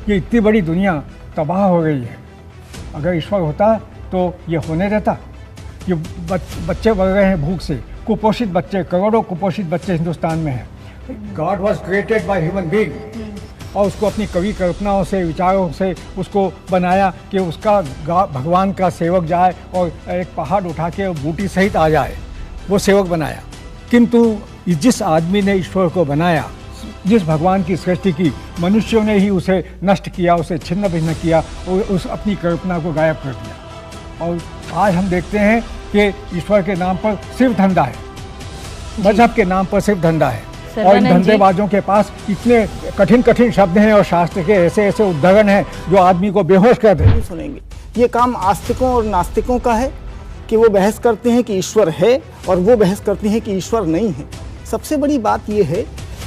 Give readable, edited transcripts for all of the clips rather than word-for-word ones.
ये इतनी बड़ी दुनिया तबाह हो गई है। अगर ईश्वर होता तो ये होने देता? ये बच्चे बढ़ रहे हैं भूख से, कुपोषित बच्चे, करोड़ों कुपोषित बच्चे हिंदुस्तान में हैं। God was created by human being और उसको अपनी कवि कल्पनाओं से, विचारों से उसको बनाया कि उसका भगवान का सेवक जाए और एक पहाड़ उठा के बूटी सहित आ जाए, वो सेवक बनाया। किंतु जिस आदमी ने ईश्वर को बनाया, जिस भगवान की सृष्टि की, मनुष्यों ने ही उसे नष्ट किया, उसे छिन्न भिन्न किया और उस अपनी कल्पना को गायब कर दिया। और आज हम देखते हैं कि ईश्वर के नाम पर सिर्फ धंधा है, मजहब के नाम पर सिर्फ धंधा है, और इन धंधेबाजों के पास इतने कठिन कठिन शब्द हैं और शास्त्र के ऐसे ऐसे उद्धरण हैं जो आदमी को बेहोश कर दें। सुनेंगे, ये काम आस्तिकों और नास्तिकों का है कि वो बहस करते हैं कि ईश्वर है और वो बहस करते हैं कि ईश्वर नहीं है। सबसे बड़ी बात यह है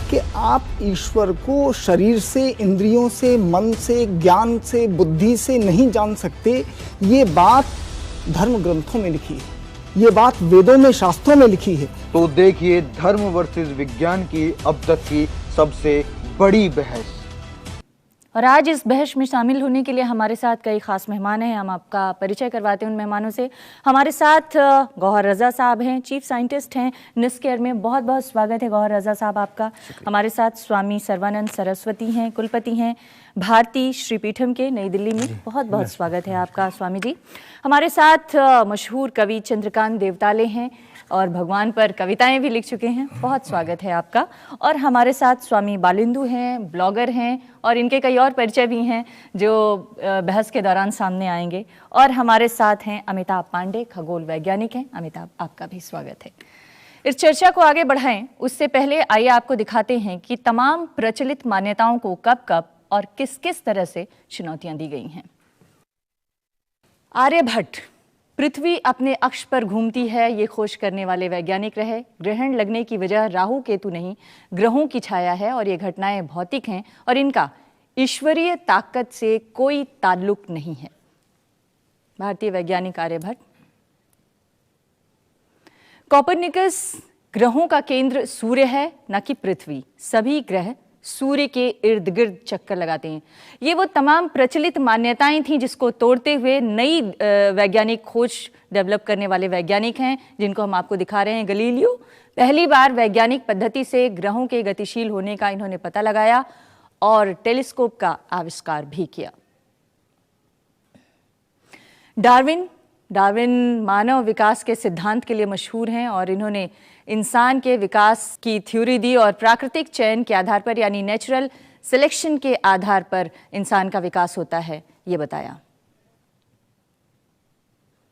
कि आप ईश्वर को शरीर से, इंद्रियों से, मन से, ज्ञान से, बुद्धि से नहीं जान सकते। ये बात धर्म ग्रंथों में लिखी है, ये बात वेदों में, शास्त्रों में लिखी है। तो देखिए धर्म वर्सेस विज्ञान की अब तक की सबसे बड़ी बहस। और आज इस बहस में शामिल होने के लिए हमारे साथ कई खास मेहमान हैं। हम आपका परिचय करवाते हैं उन मेहमानों से। हमारे साथ गौहर रजा साहब हैं, चीफ साइंटिस्ट हैं निस्केयर में। बहुत बहुत स्वागत है गौहर रजा साहब आपका। हमारे साथ स्वामी सर्वानंद सरस्वती हैं, कुलपति हैं भारती श्रीपीठम के, नई दिल्ली में। बहुत बहुत स्वागत है आपका स्वामी जी। हमारे साथ मशहूर कवि चंद्रकांत देवताले हैं और भगवान पर कविताएं भी लिख चुके हैं। बहुत स्वागत है आपका। और हमारे साथ स्वामी बालिंदु हैं, ब्लॉगर हैं और इनके कई और परिचय भी हैं जो बहस के दौरान सामने आएंगे। और हमारे साथ हैं अमिताभ पांडे, खगोल वैज्ञानिक हैं। अमिताभ, आपका भी स्वागत है। इस चर्चा को आगे बढ़ाएं उससे पहले आइए आपको दिखाते हैं कि तमाम प्रचलित मान्यताओं को कब कब और किस किस तरह से चुनौतियां दी गई हैं। आर्यभट्ट, पृथ्वी अपने अक्ष पर घूमती है, ये खोज करने वाले वैज्ञानिक रहे। ग्रहण लगने की वजह राहु केतु नहीं, ग्रहों की छाया है और ये घटनाएं भौतिक हैं और इनका ईश्वरीय ताकत से कोई ताल्लुक नहीं है। भारतीय वैज्ञानिक आर्यभट्ट। कोपरनिकस, ग्रहों का केंद्र सूर्य है न कि पृथ्वी। सभी ग्रह सूर्य के इर्द गिर्द चक्कर लगाते हैं। ये वो तमाम प्रचलित मान्यताएं थीं जिसको तोड़ते हुए नई वैज्ञानिक खोज डेवलप करने वाले वैज्ञानिक हैं जिनको हम आपको दिखा रहे हैं। गलीलियो, पहली बार वैज्ञानिक पद्धति से ग्रहों के गतिशील होने का इन्होंने पता लगाया और टेलीस्कोप का आविष्कार भी किया। डार्विन मानव विकास के सिद्धांत के लिए मशहूर हैं और इन्होंने इंसान के विकास की थ्योरी दी और प्राकृतिक चयन के आधार पर यानी नेचुरल सिलेक्शन के आधार पर इंसान का विकास होता है ये बताया।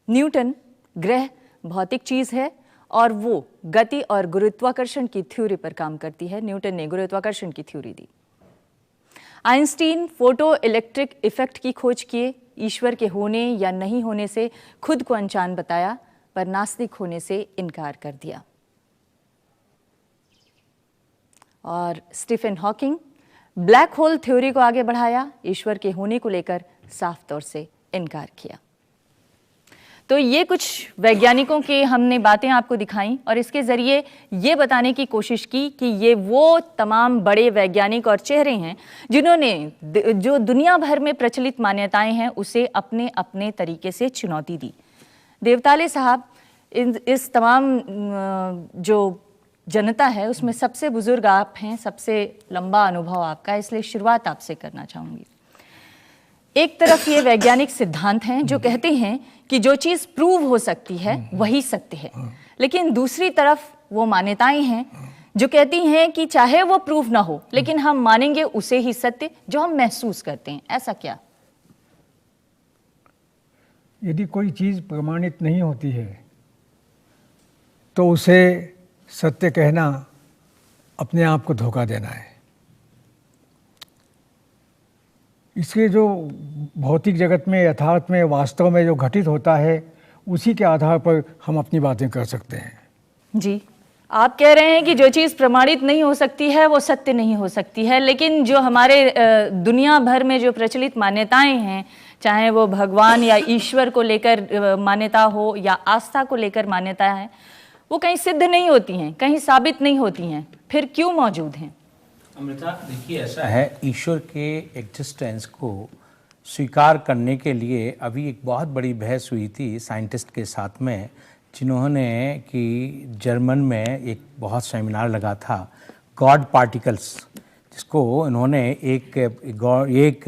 न्यूटन, ग्रह भौतिक चीज है और वो गति और गुरुत्वाकर्षण की थ्योरी पर काम करती है। न्यूटन ने गुरुत्वाकर्षण की थ्योरी दी। आइंस्टीन, फोटो इलेक्ट्रिक इफेक्ट की खोज किए। ईश्वर के होने या नहीं होने से खुद को अनजान बताया पर नास्तिक होने से इनकार कर दिया। और Stephen Hawking, black hole theory को आगे बढ़ाया, ईश्वर के होने को लेकर साफ तौर से इनकार किया। तो ये कुछ वैज्ञानिकों की हमने बातें आपको दिखाई और इसके जरिए ये बताने की कोशिश की कि ये वो तमाम बड़े वैज्ञानिक और चेहरे हैं जिन्होंने जो दुनिया भर में प्रचलित मान्यताएं हैं उसे अपने अपने तरीके से चुनौती दी। देवताले साहब, इस तमाम जो जनता है उसमें सबसे बुजुर्ग आप हैं, सबसे लंबा अनुभव आपका, इसलिए शुरुआत आपसे करना चाहूंगी। एक तरफ ये वैज्ञानिक सिद्धांत हैं जो कहते हैं कि जो चीज प्रूव हो सकती है वही सत्य है, लेकिन दूसरी तरफ वो मान्यताएं हैं जो कहती हैं कि चाहे वो प्रूव ना हो लेकिन हम मानेंगे उसे ही सत्य जो हम महसूस करते हैं। ऐसा क्या? यदि कोई चीज प्रमाणित नहीं होती है तो उसे सत्य कहना अपने आप को धोखा देना है। इसके जो भौतिक जगत में, यथार्थ में, वास्तव में जो घटित होता है उसी के आधार पर हम अपनी बातें कर सकते हैं। जी, आप कह रहे हैं कि जो चीज़ प्रमाणित नहीं हो सकती है वो सत्य नहीं हो सकती है, लेकिन जो हमारे दुनिया भर में जो प्रचलित मान्यताएं हैं, चाहे वो भगवान या ईश्वर को लेकर मान्यता हो या आस्था को लेकर मान्यता है, वो कहीं सिद्ध नहीं होती हैं, कहीं साबित नहीं होती हैं, फिर क्यों मौजूद हैं? अमृता, देखिए ऐसा है, ईश्वर के एग्जिस्टेंस को स्वीकार करने के लिए अभी एक बहुत बड़ी बहस हुई थी साइंटिस्ट के साथ में, जिन्होंने कि जर्मन में एक बहुत सेमिनार लगा था गॉड पार्टिकल्स, जिसको इन्होंने एक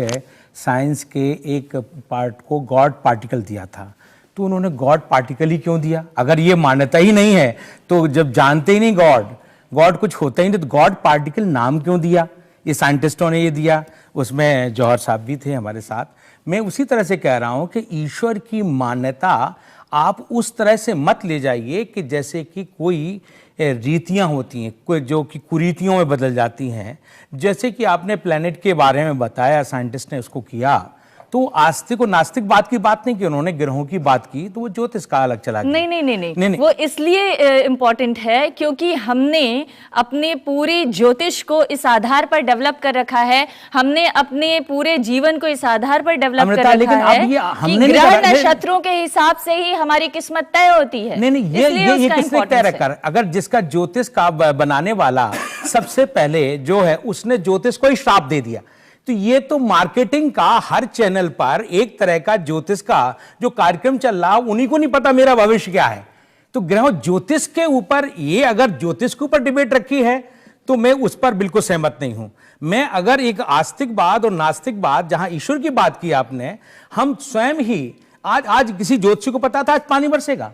साइंस के एक पार्ट को गॉड पार्टिकल दिया था। तो उन्होंने गॉड पार्टिकल ही क्यों दिया? अगर ये मान्यता ही नहीं है तो जब जानते ही नहीं गॉड कुछ होता ही नहीं, तो गॉड पार्टिकल नाम क्यों दिया? ये साइंटिस्टों ने ये दिया, उसमें जौहर साहब भी थे हमारे साथ। मैं उसी तरह से कह रहा हूं कि ईश्वर की मान्यता आप उस तरह से मत ले जाइए कि जैसे कि कोई रीतियां होती हैं, कोई जो कि कुरीतियों में बदल जाती हैं। जैसे कि आपने प्लेनेट के बारे में बताया, साइंटिस्ट ने उसको किया, तो आस्तिक और नास्तिक बात की बात नहीं की, उन्होंने ग्रहों की बात की, तो वो ज्योतिष का अलग चला गया। नहीं, वो इसलिए इम्पोर्टेंट है क्योंकि हमने अपने पूरे ज्योतिष को इस आधार पर डेवलप कर रखा है, हमने अपने पूरे जीवन को इस आधार पर डेवलप कर रखा है कि ग्रह नक्षत्रों के हिसाब से ही हमारी किस्मत तय होती है। नहीं, ये किसने तय रखा? अगर जिसका ज्योतिष का बनाने वाला सबसे पहले जो है उसने ज्योतिष को ही श्राप दे दिया, तो ये तो मार्केटिंग का हर चैनल पर एक तरह का ज्योतिष का जो कार्यक्रम चल रहा, उन्हीं को नहीं पता मेरा भविष्य क्या है। तो ग्रह ज्योतिष के ऊपर, ये अगर ज्योतिष के ऊपर डिबेट रखी है तो मैं उस पर बिल्कुल सहमत नहीं हूं। मैं अगर एक आस्तिकवाद और नास्तिकवाद, जहां ईश्वर की बात की आपने, हम स्वयं ही आज किसी ज्योतिषी को पता था आज पानी बरसेगा,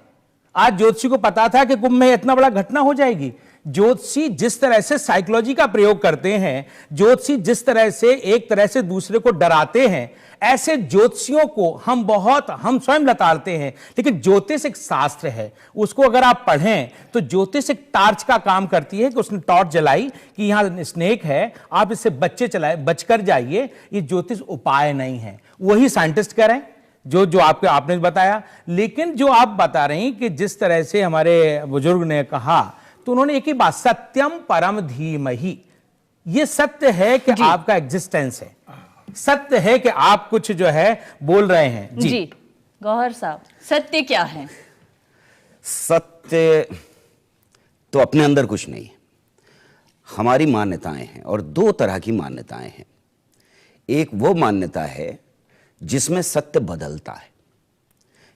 आज ज्योतिषी को पता था कि कुंभ में इतना बड़ा घटना हो जाएगी। ज्योतिषी जिस तरह से साइकोलॉजी का प्रयोग करते हैं, ज्योतिषी जिस तरह से एक तरह से दूसरे को डराते हैं, ऐसे ज्योतिषियों को हम स्वयं लताड़ते हैं। लेकिन ज्योतिष एक शास्त्र है, उसको अगर आप पढ़ें तो ज्योतिष एक टार्च का काम करती है कि उसने टॉर्च जलाई कि यहां स्नेक है, आप इससे बचकर जाइए। ये ज्योतिष उपाय नहीं है, वही साइंटिस्ट कह रहे हैं जो आपने बताया। लेकिन जो आप बता रहे हैं कि जिस तरह से हमारे बुजुर्ग ने कहा, तो उन्होंने एक ही बात, सत्यम परम धीमहि, ये सत्य है कि आपका एग्जिस्टेंस है, सत्य है कि आप कुछ जो है बोल रहे हैं। जी गौहर साहब, सत्य क्या है? सत्य तो अपने अंदर कुछ नहीं है, हमारी मान्यताएं हैं, और दो तरह की मान्यताएं हैं। एक वो मान्यता है जिसमें सत्य बदलता है,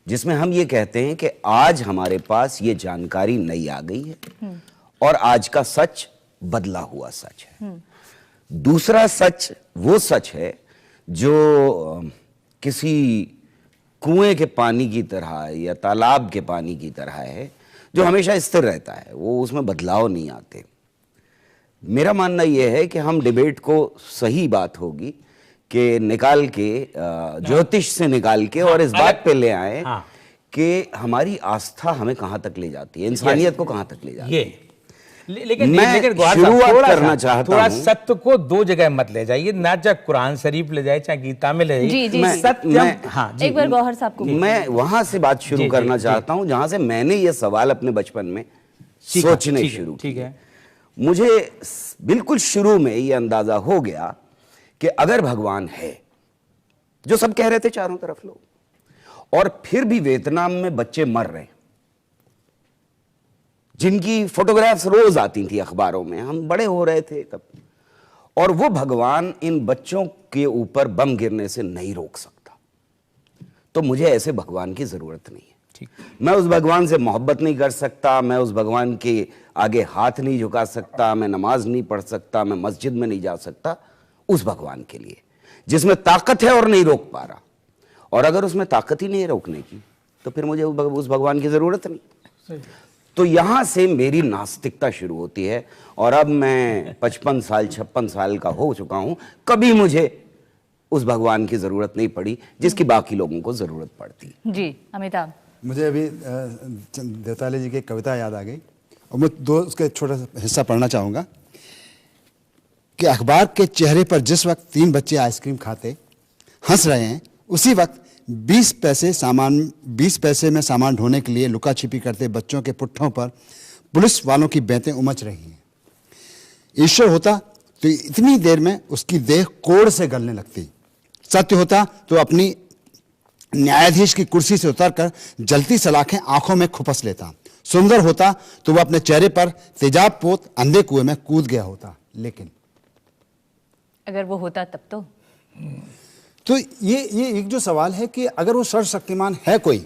जिसमें हम ये कहते हैं कि आज हमारे पास ये जानकारी नई आ गई है और आज का सच बदला हुआ सच है। दूसरा सच वो सच है जो किसी कुएं के पानी की तरह या तालाब के पानी की तरह है, जो हमेशा स्थिर रहता है, वो उसमें बदलाव नहीं आते। मेरा मानना यह है कि हम डिबेट को, सही बात होगी कि निकाल के ज्योतिष से निकाल के और इस बात पे ले आए कि हमारी आस्था हमें कहां तक ले जाती है, इंसानियत को कहां तक ले जाती है। लेकिन शुरुआत करना चाहता थोड़ा सत्य को दो जगह मत ले जाइए, ना चाहे कुरान शरीफ ले जाए चाहे गीता में ले जाइए। सत्य, एक बार गौहर साहब को मैं वहां से बात शुरू करना चाहता हूं जहां से मैंने ये सवाल अपने बचपन में सोचने शुरू किया। मुझे बिल्कुल शुरू में ये अंदाजा हो गया कि अगर भगवान है, जो सब कह रहे थे चारों तरफ लोग, और फिर भी वियतनाम में बच्चे मर रहे, जिनकी फोटोग्राफ्स रोज आती थी अखबारों में, हम बड़े हो रहे थे तब, और वो भगवान इन बच्चों के ऊपर बम गिरने से नहीं रोक सकता, तो मुझे ऐसे भगवान की जरूरत नहीं है। मैं उस भगवान से मोहब्बत नहीं कर सकता, मैं उस भगवान के आगे हाथ नहीं झुका सकता, मैं नमाज नहीं पढ़ सकता, मैं मस्जिद में नहीं जा सकता उस भगवान के लिए जिसमें ताकत है और नहीं रोक पा रहा। और अगर उसमें ताकत ही नहीं है रोकने की, तो फिर मुझे उस भगवान की जरूरत नहीं। तो यहां से मेरी नास्तिकता शुरू होती है, और अब मैं 55 साल 56 साल का हो चुका हूं, कभी मुझे उस भगवान की जरूरत नहीं पड़ी जिसकी बाकी लोगों को जरूरत पड़ती। जी अमिताभ, मुझे अभी देवताली जी की कविता याद आ गई, और मैं दो उसके छोटा सा हिस्सा पढ़ना चाहूँगा कि अखबार के चेहरे पर जिस वक्त 3 बच्चे आइसक्रीम खाते हंस रहे हैं, उसी वक्त 20 पैसे में सामान ढोने के लिए लुका छिपी करते बच्चों के पुट्ठों पर पुलिस वालों की बेंतें उमच रही हैं। ईश्वर होता तो इतनी देर में उसकी देह कोड़ से गलने लगती, सत्य होता तो अपनी न्यायाधीश की कुर्सी से उतरकर जलती सलाखें आंखों में खुपस लेता, सुंदर होता तो वह अपने चेहरे पर तेजाब पोत अंधे कुएं में कूद गया होता। लेकिन अगर वो होता तब तो ये एक जो सवाल है कि अगर वो सर्वशक्तिमान है कोई,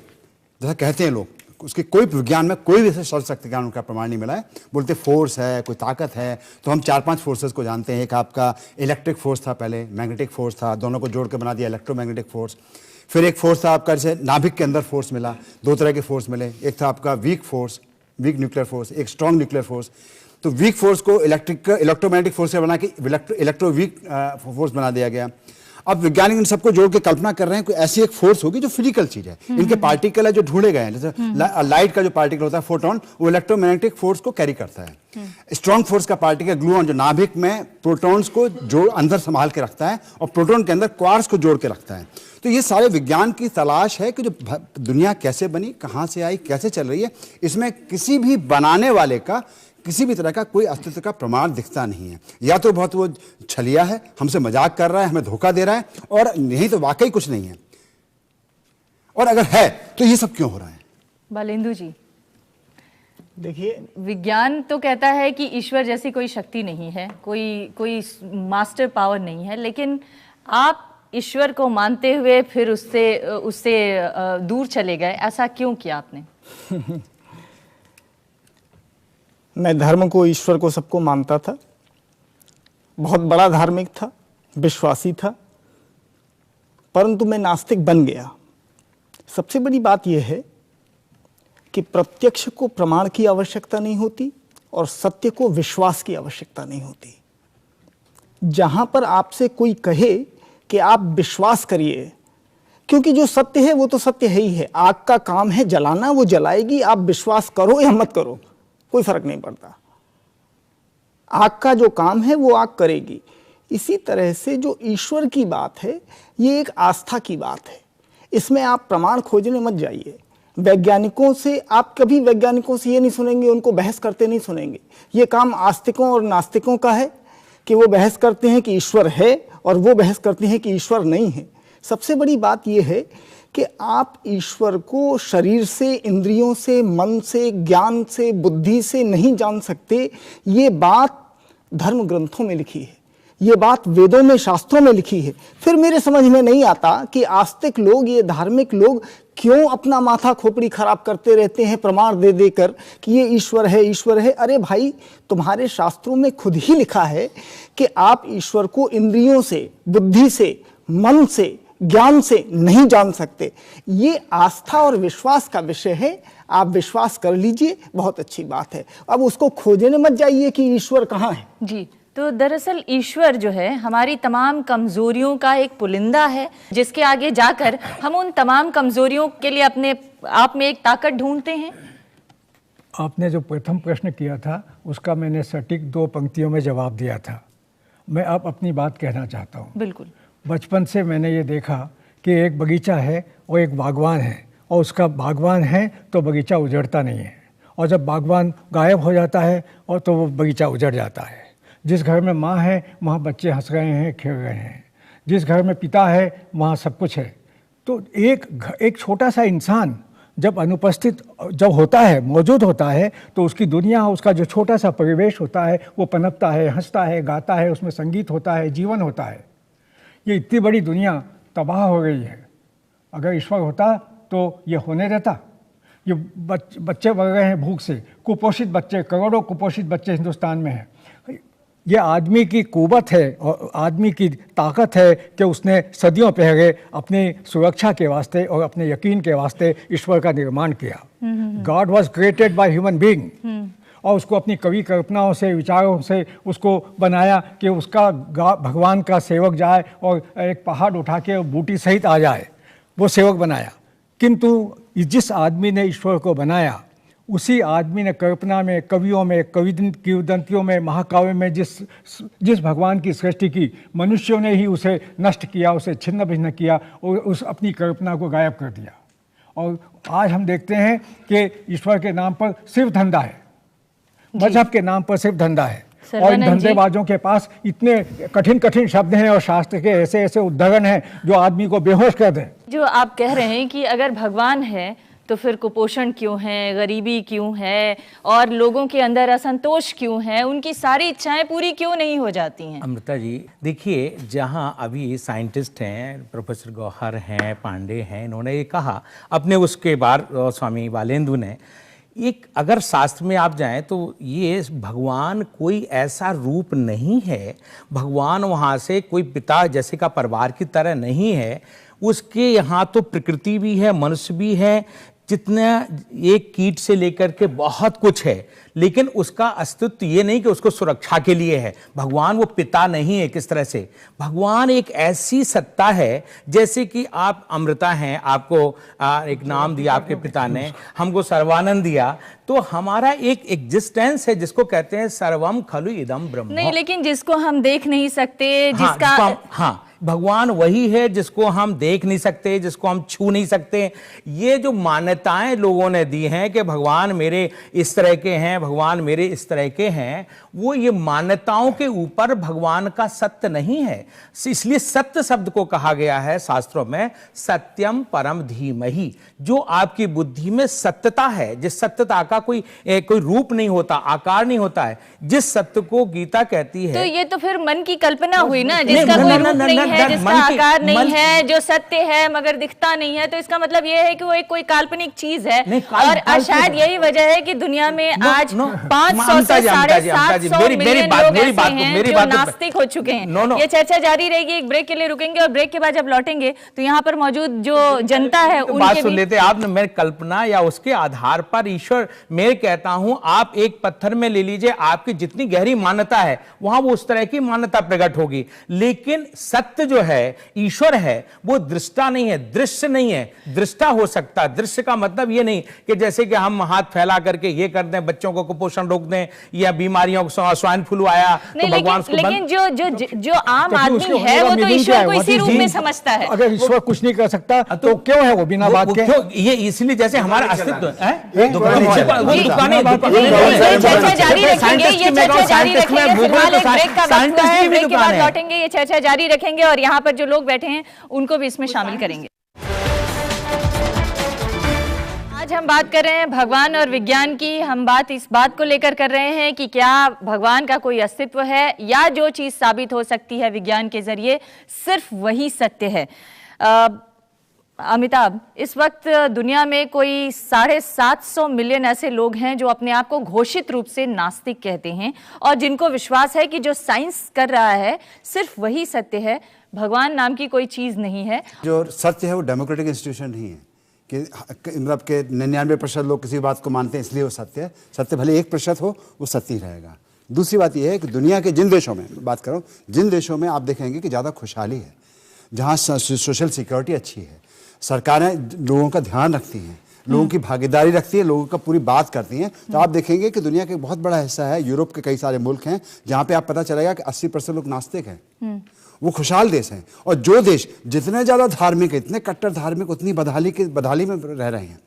जैसा कहते हैं लोग, उसके कोई विज्ञान में कोई भी ऐसे सर्वशक्तिमान उनका प्रमाण नहीं मिला है। बोलते फोर्स है, कोई ताकत है, तो हम 4-5 फोर्सेस को जानते हैं। एक आपका इलेक्ट्रिक फोर्स था, पहले मैग्नेटिक फोर्स था, दोनों को जोड़ के बना दिया इलेक्ट्रोमैग्नेटिक फोर्स। फिर एक फोर्स था आपका जैसे नाभिक के अंदर फोर्स मिला, 2 तरह के फोर्स मिले। एक था आपका weak force, weak nuclear force, एक स्ट्रॉन्ग न्यूक्लियर फोर्स। तो वीक फोर्स को इलेक्ट्रोमैग्नेटिक फोर्स से बना के इलेक्ट्रो वीक फोर्स बना दिया गया। अब वैज्ञानिक इन सबको जोड़ के कल्पना कर रहे हैं कोई ऐसी एक फोर्स होगी जो फिजिकल चीज है। इनके पार्टिकल है जो ढूंढे गए हैं, जैसे लाइट का जो पार्टिकल होता है फोटोन, वो इलेक्ट्रोमैग्नेटिक फोर्स को कैरी करता है। स्ट्रॉन्ग फोर्स का पार्टिकल ग्लूऑन जो नाभिक में प्रोटॉन्स को जोड़ अंदर संभाल के रखता है और प्रोटॉन के अंदर क्वार्क्स को जोड़ के रखता है। तो ये सारे विज्ञान की तलाश है कि जो दुनिया कैसे बनी, कहाँ से आई, कैसे चल रही है, इसमें किसी भी बनाने वाले का किसी भी तरह का कोई अस्तित्व का प्रमाण दिखता नहीं है। या तो बहुत वो छलिया है, हमसे मजाक कर रहा है, हमें धोखा दे रहा है, और नहीं तो वाकई कुछ नहीं है। और अगर है तो ये सब क्यों हो रहा है? बालेंदु जी, देखिए, विज्ञान तो कहता है कि ईश्वर जैसी कोई शक्ति नहीं है, कोई मास्टर पावर नहीं है, लेकिन आप ईश्वर को मानते हुए फिर उससे दूर चले गए, ऐसा क्यों किया आपने? मैं धर्म को, ईश्वर को, सबको मानता था, बहुत बड़ा धार्मिक था, विश्वासी था, परंतु मैं नास्तिक बन गया। सबसे बड़ी बात यह है कि प्रत्यक्ष को प्रमाण की आवश्यकता नहीं होती और सत्य को विश्वास की आवश्यकता नहीं होती। जहां पर आपसे कोई कहे कि आप विश्वास करिए, क्योंकि जो सत्य है वो तो सत्य है ही है। आग का काम है जलाना, वो जलाएगी, आप विश्वास करो या मत करो, कोई फर्क नहीं पड़ता। आग का जो काम है वो आग करेगी। इसी तरह से जो ईश्वर की बात है, ये एक आस्था की बात है। इसमें आप प्रमाण खोजने मत जाइए। वैज्ञानिकों से आप कभी वैज्ञानिकों से ये नहीं सुनेंगे, उनको बहस करते नहीं सुनेंगे। ये काम आस्तिकों और नास्तिकों का है कि वो बहस करते हैं कि ईश्वर है और वो बहस करते हैं कि ईश्वर नहीं है। सबसे बड़ी बात यह है कि आप ईश्वर को शरीर से, इंद्रियों से, मन से, ज्ञान से, बुद्धि से नहीं जान सकते। ये बात धर्म ग्रंथों में लिखी है, ये बात वेदों में, शास्त्रों में लिखी है। फिर मेरे समझ में नहीं आता कि आस्तिक लोग, ये धार्मिक लोग क्यों अपना माथा खोपड़ी खराब करते रहते हैं प्रमाण दे देकर कि ये ईश्वर है, ईश्वर है। अरे भाई, तुम्हारे शास्त्रों में खुद ही लिखा है कि आप ईश्वर को इंद्रियों से, बुद्धि से, मन से, ज्ञान से नहीं जान सकते। ये आस्था और विश्वास का विषय है। आप विश्वास कर लीजिए, बहुत अच्छी बात है। अब उसको खोजने मत जाइए कि ईश्वर कहाँ है। जी, तो दरअसल ईश्वर जो है हमारी तमाम कमजोरियों का एक पुलिंदा है, जिसके आगे जाकर हम उन तमाम कमजोरियों के लिए अपने आप में एक ताकत ढूंढते हैं। आपने जो प्रथम प्रश्न किया था उसका मैंने सटीक 2 पंक्तियों में जवाब दिया था। मैं अब अपनी बात कहना चाहता हूँ। बिल्कुल। बचपन से मैंने ये देखा कि एक बगीचा है और एक बागवान है, और उसका बागवान है तो बगीचा उजड़ता नहीं है, और जब बागवान गायब हो जाता है और तो वो बगीचा उजड़ जाता है। जिस घर में माँ है वहाँ बच्चे हंस रहे हैं, खेल रहे हैं। जिस घर में पिता है वहाँ सब कुछ है। तो एक छोटा सा इंसान जब अनुपस्थित जब होता है, मौजूद होता है, तो उसकी दुनिया, उसका जो छोटा सा परिवेश होता है वो पनपता है, हंसता है, गाता है, उसमें संगीत होता है, जीवन होता है। ये इतनी बड़ी दुनिया तबाह हो गई है। अगर ईश्वर होता तो ये होने देता? ये बच्चे बढ़ रहे हैं भूख से, कुपोषित बच्चे, करोड़ों कुपोषित बच्चे हिंदुस्तान में हैं। ये आदमी की कुवत है और आदमी की ताकत है कि उसने सदियों पहले अपनी सुरक्षा के वास्ते और अपने यकीन के वास्ते ईश्वर का निर्माण किया। God was created by human being, और उसको अपनी कवि कल्पनाओं से, विचारों से उसको बनाया कि उसका भगवान का सेवक जाए और एक पहाड़ उठा के बूटी सहित आ जाए, वो सेवक बनाया। किंतु जिस आदमी ने ईश्वर को बनाया, उसी आदमी ने कल्पना में, कवियों में, किंवदंतियों में, महाकाव्य में जिस भगवान की सृष्टि की, मनुष्यों ने ही उसे नष्ट किया, उसे छिन्न भिन्न किया और उस अपनी कल्पना को गायब कर दिया। और आज हम देखते हैं कि ईश्वर के नाम पर सिर्फ धंधा है, मजहब के नाम पर सिर्फ धंधा है, और इन धंधेबाजों के पास इतने कठिन कठिन शब्द हैं और शास्त्र के ऐसे ऐसे उद्धरण हैं जो आदमी को बेहोश कर दें। जो आप कह रहे हैं कि अगर भगवान है तो तो फिर कुपोषण क्यों है, गरीबी क्यों है और लोगों के अंदर असंतोष क्यों है, उनकी सारी इच्छाएं पूरी क्यों नहीं हो जाती हैं? अमृता जी देखिए, जहां अभी साइंटिस्ट हैं, प्रोफेसर गौहर हैं, पांडे हैं, इन्होंने ये कहा अपने उसके बाद स्वामी बालेंदु ने, एक अगर शास्त्र में आप जाएं तो ये भगवान कोई ऐसा रूप नहीं है, भगवान वहाँ से कोई पिता जैसे का परिवार की तरह नहीं है, उसके यहाँ तो प्रकृति भी है, मनुष्य भी है, जितना एक कीट से लेकर के बहुत कुछ है, लेकिन उसका अस्तित्व ये नहीं कि उसको सुरक्षा के लिए है। भगवान वो पिता नहीं है। किस तरह से भगवान एक ऐसी सत्ता है, जैसे कि आप अमृता हैं, आपको एक नाम दिया आपके पिता ने, हमको सर्वानंद दिया, तो हमारा एक एग्जिस्टेंस है जिसको कहते हैं सर्वम खलु इदम ब्रह्म। नहीं, लेकिन जिसको हम देख नहीं सकते, जिसका हाँ भगवान वही है जिसको हम देख नहीं सकते, जिसको हम छू नहीं सकते। ये जो मान्यताएं लोगों ने दी हैं कि भगवान मेरे इस तरह के हैं, भगवान मेरे इस तरह के हैं, वो ये मान्यताओं के ऊपर भगवान का सत्य नहीं है। इसलिए सत्य शब्द को कहा गया है शास्त्रों में सत्यम परम धीमहि। जो आपकी बुद्धि में सत्यता है, जिस सत्यता का कोई रूप नहीं होता, आकार नहीं होता है, जिस सत्य को गीता कहती है, तो ये तो फिर मन की कल्पना हुई ना, जिसका कोई रूप नहीं है, जिसका आकार नहीं है, जो सत्य है मगर दिखता नहीं है, तो इसका मतलब ये है कि वो एक कोई काल्पनिक चीज है। और शायद यही वजह है कि दुनिया में आज 500 से 750 मिलियन लोग ऐसे हैं जो नास्तिक हो चुके हैं। ये चर्चा जारी रहेगी, एक ब्रेक के लिए रुकेंगे और ब्रेक के बाद जब लौटेंगे तो यहाँ पर मौजूद जो जनता है उनके सुन लेते आपने। मैं कल्पना या उसके आधार पर ईश्वर, मैं कहता हूं आप एक पत्थर में ले लीजिए, आपकी जितनी गहरी मान्यता है वहां वो उस तरह की मान्यता प्रकट होगी, लेकिन सत्य जो है ईश्वर है वो दृष्टा नहीं है, दृश्य नहीं है। दृष्टा हो सकता, दृश्य का मतलब ये नहीं कि जैसे कि हम हाथ फैला करके ये कर दें, बच्चों को कुपोषण रोक दें या बीमारियों को स्वाइन फ्लू आया तो भगवान को लेकिन जो आम आदमी है वो तो ईश्वर को इसी रूप में समझता है। अगर ईश्वर कुछ नहीं कर सकता तो क्यों है वो बिना बात के? ये इसलिए जैसे हमारा अस्तित्व है। चर्चा जारी रखेंगे, ये चर्चा जारी रखेंगे, फिलहाल एक ब्रेक का वक्त है, ब्रेक के बाद लौटेंगे, ये चर्चा जारी रखेंगे और यहाँ पर जो लोग बैठे हैं उनको भी इसमें शामिल करेंगे। आज हम बात कर रहे हैं भगवान और विज्ञान की। हम बात इस बात को लेकर कर रहे हैं कि क्या भगवान का कोई अस्तित्व है या जो चीज साबित हो सकती है विज्ञान के जरिए सिर्फ वही सत्य है। अमिताभ, इस वक्त दुनिया में कोई 750 मिलियन ऐसे लोग हैं जो अपने आप को घोषित रूप से नास्तिक कहते हैं और जिनको विश्वास है कि जो साइंस कर रहा है सिर्फ वही सत्य है, भगवान नाम की कोई चीज नहीं है। जो सत्य है वो डेमोक्रेटिक इंस्टीट्यूशन नहीं है कि मतलब के 99% लोग किसी बात को मानते हैं इसलिए वो सत्य है। सत्य भले 1% हो, वो सत्य ही रहेगा। दूसरी बात यह है कि दुनिया के जिन देशों में बात करो, जिन देशों में आप देखेंगे कि ज़्यादा खुशहाली है, जहाँ सोशल सिक्योरिटी अच्छी है, सरकारें लोगों का ध्यान रखती हैं, लोगों की भागीदारी रखती है, लोगों का पूरी बात करती हैं, तो आप देखेंगे कि दुनिया का एक बहुत बड़ा हिस्सा है, यूरोप के कई सारे मुल्क हैं जहाँ पे आप पता चलेगा कि 80% लोग नास्तिक हैं। वो खुशहाल देश हैं। और जो देश जितने ज़्यादा धार्मिक है, इतने कट्टर धार्मिक, उतनी बदहाली में रह रहे हैं।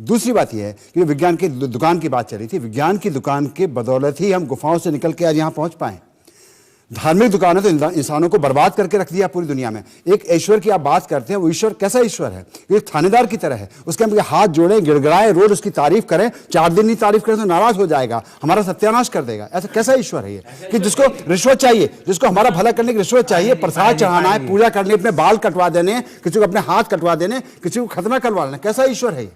दूसरी बात यह है कि विज्ञान की दुकान की बात चली थी, विज्ञान की दुकान के बदौलत ही हम गुफाओं से निकल के आज यहाँ पहुँच पाए। धार्मिक दुकानें तो इंसानों को बर्बाद करके रख दिया पूरी दुनिया में। एक ईश्वर की आप बात करते हैं, वो ईश्वर कैसा ईश्वर है? ये थानेदार की तरह है, उसके हम हाथ जोड़ें, गिड़गिड़ाएं, रोज उसकी तारीफ करें, 4 दिन नहीं तारीफ करें तो नाराज हो जाएगा, हमारा सत्यानाश कर देगा। ऐसा कैसा ईश्वर है ये कि जिसको रिश्वत चाहिए, जिसको हमारा भला करने की रिश्वत चाहिए, प्रसाद चढ़ाना है, पूजा करनी, अपने बाल कटवा देने, किसी को अपने हाथ कटवा देने, किसी को खतना करवा लेना, कैसा ईश्वर है ये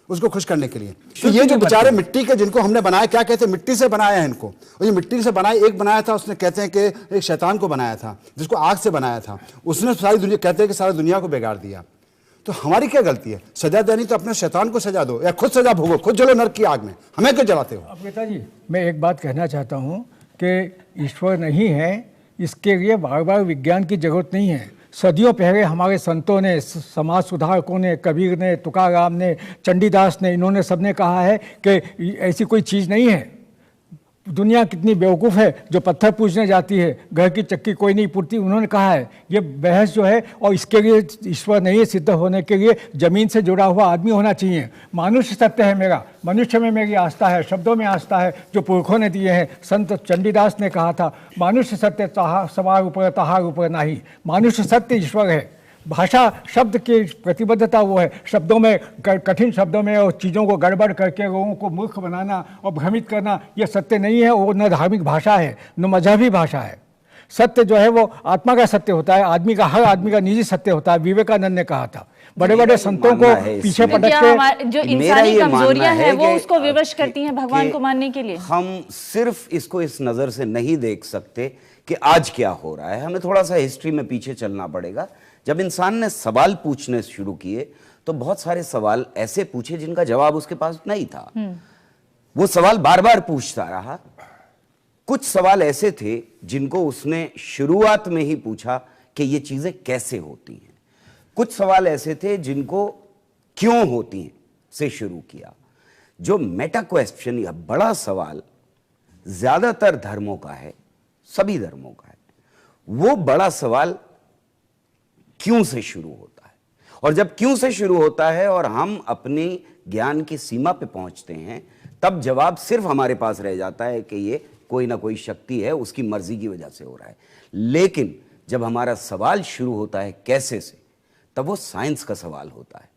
उसको खुश करने के लिए? तो ये जो बेचारे मिट्टी के जिनको हमने बनाया, क्या कहते हैं, मिट्टी से बनाया है इनको, और ये मिट्टी से बनाया, एक बनाया था उसने, कहते हैं कि एक शैतान को बनाया था जिसको आग से बनाया था, उसने सारी दुनिया, कहते हैं कि सारी दुनिया को बिगाड़ दिया। तो हमारी क्या गलती है? सजा देनी तो अपने शैतान को सजा दो या खुद सजा भोगो, खुद जलो नरक की आग में, हमें क्यों जलाते हो? अमृता जी, मैं एक बात कहना चाहता हूँ कि ईश्वर नहीं है, इसके लिए बार बार विज्ञान की जरूरत नहीं है। सदियों पहले हमारे संतों ने, समाज सुधारकों ने, कबीर ने, तुकाराम ने, चंडीदास ने, इन्होंने सबने कहा है कि ऐसी कोई चीज़ नहीं है। दुनिया कितनी बेवकूफ़ है जो पत्थर पूजने जाती है, घर की चक्की कोई नहीं पूछती। उन्होंने कहा है ये बहस जो है, और इसके लिए ईश्वर नहीं सिद्ध होने के लिए ज़मीन से जुड़ा हुआ आदमी होना चाहिए। मानुष्य सत्य है मेरा, मनुष्य में मेरी आस्था है, शब्दों में आस्था है जो पुरखों ने दिए हैं। संत चंडीदास ने कहा था, मानुष्य सत्य सवार ऊपर तहार ऊपर नहीं, मानुष्य सत्य ईश्वर है। भाषा शब्द की प्रतिबद्धता वो है, शब्दों में कठिन शब्दों में और चीज़ों को गड़बड़ करके लोगों को मूर्ख बनाना और भ्रमित करना ये सत्य नहीं है। वो न धार्मिक भाषा है न मजहबी भाषा है। सत्य जो है वो आत्मा का सत्य होता है, आदमी का, हर आदमी का निजी सत्य होता है। विवेकानंद ने कहा था, बड़े बड़े संतों को पीछे पटक के जो इंसानी कमजोरियां हैं वो उसको विवश करती हैं भगवान को मानने के लिए। हम सिर्फ इसको इस नजर से नहीं देख सकते कि आज क्या हो रहा है, हमें थोड़ा सा हिस्ट्री में पीछे चलना पड़ेगा। जब इंसान ने सवाल पूछने शुरू किए तो बहुत सारे सवाल ऐसे पूछे जिनका जवाब उसके पास नहीं था। वो सवाल बार बार पूछता रहा। कुछ सवाल ऐसे थे जिनको उसने शुरुआत में ही पूछा कि ये चीजें कैसे होती हैं। कुछ सवाल ऐसे थे जिनको क्यों होती हैं से शुरू किया। जो मेटा क्वेश्चन या बड़ा सवाल ज्यादातर धर्मों का है, सभी धर्मों का है, वो बड़ा सवाल क्यों से शुरू होता है। और जब क्यों से शुरू होता है और हम अपनी ज्ञान की सीमा पे पहुंचते हैं, तब जवाब सिर्फ हमारे पास रह जाता है कि ये कोई ना कोई शक्ति है, उसकी मर्जी की वजह से हो रहा है। लेकिन जब हमारा सवाल शुरू होता है कैसे से, तब वो साइंस का सवाल होता है।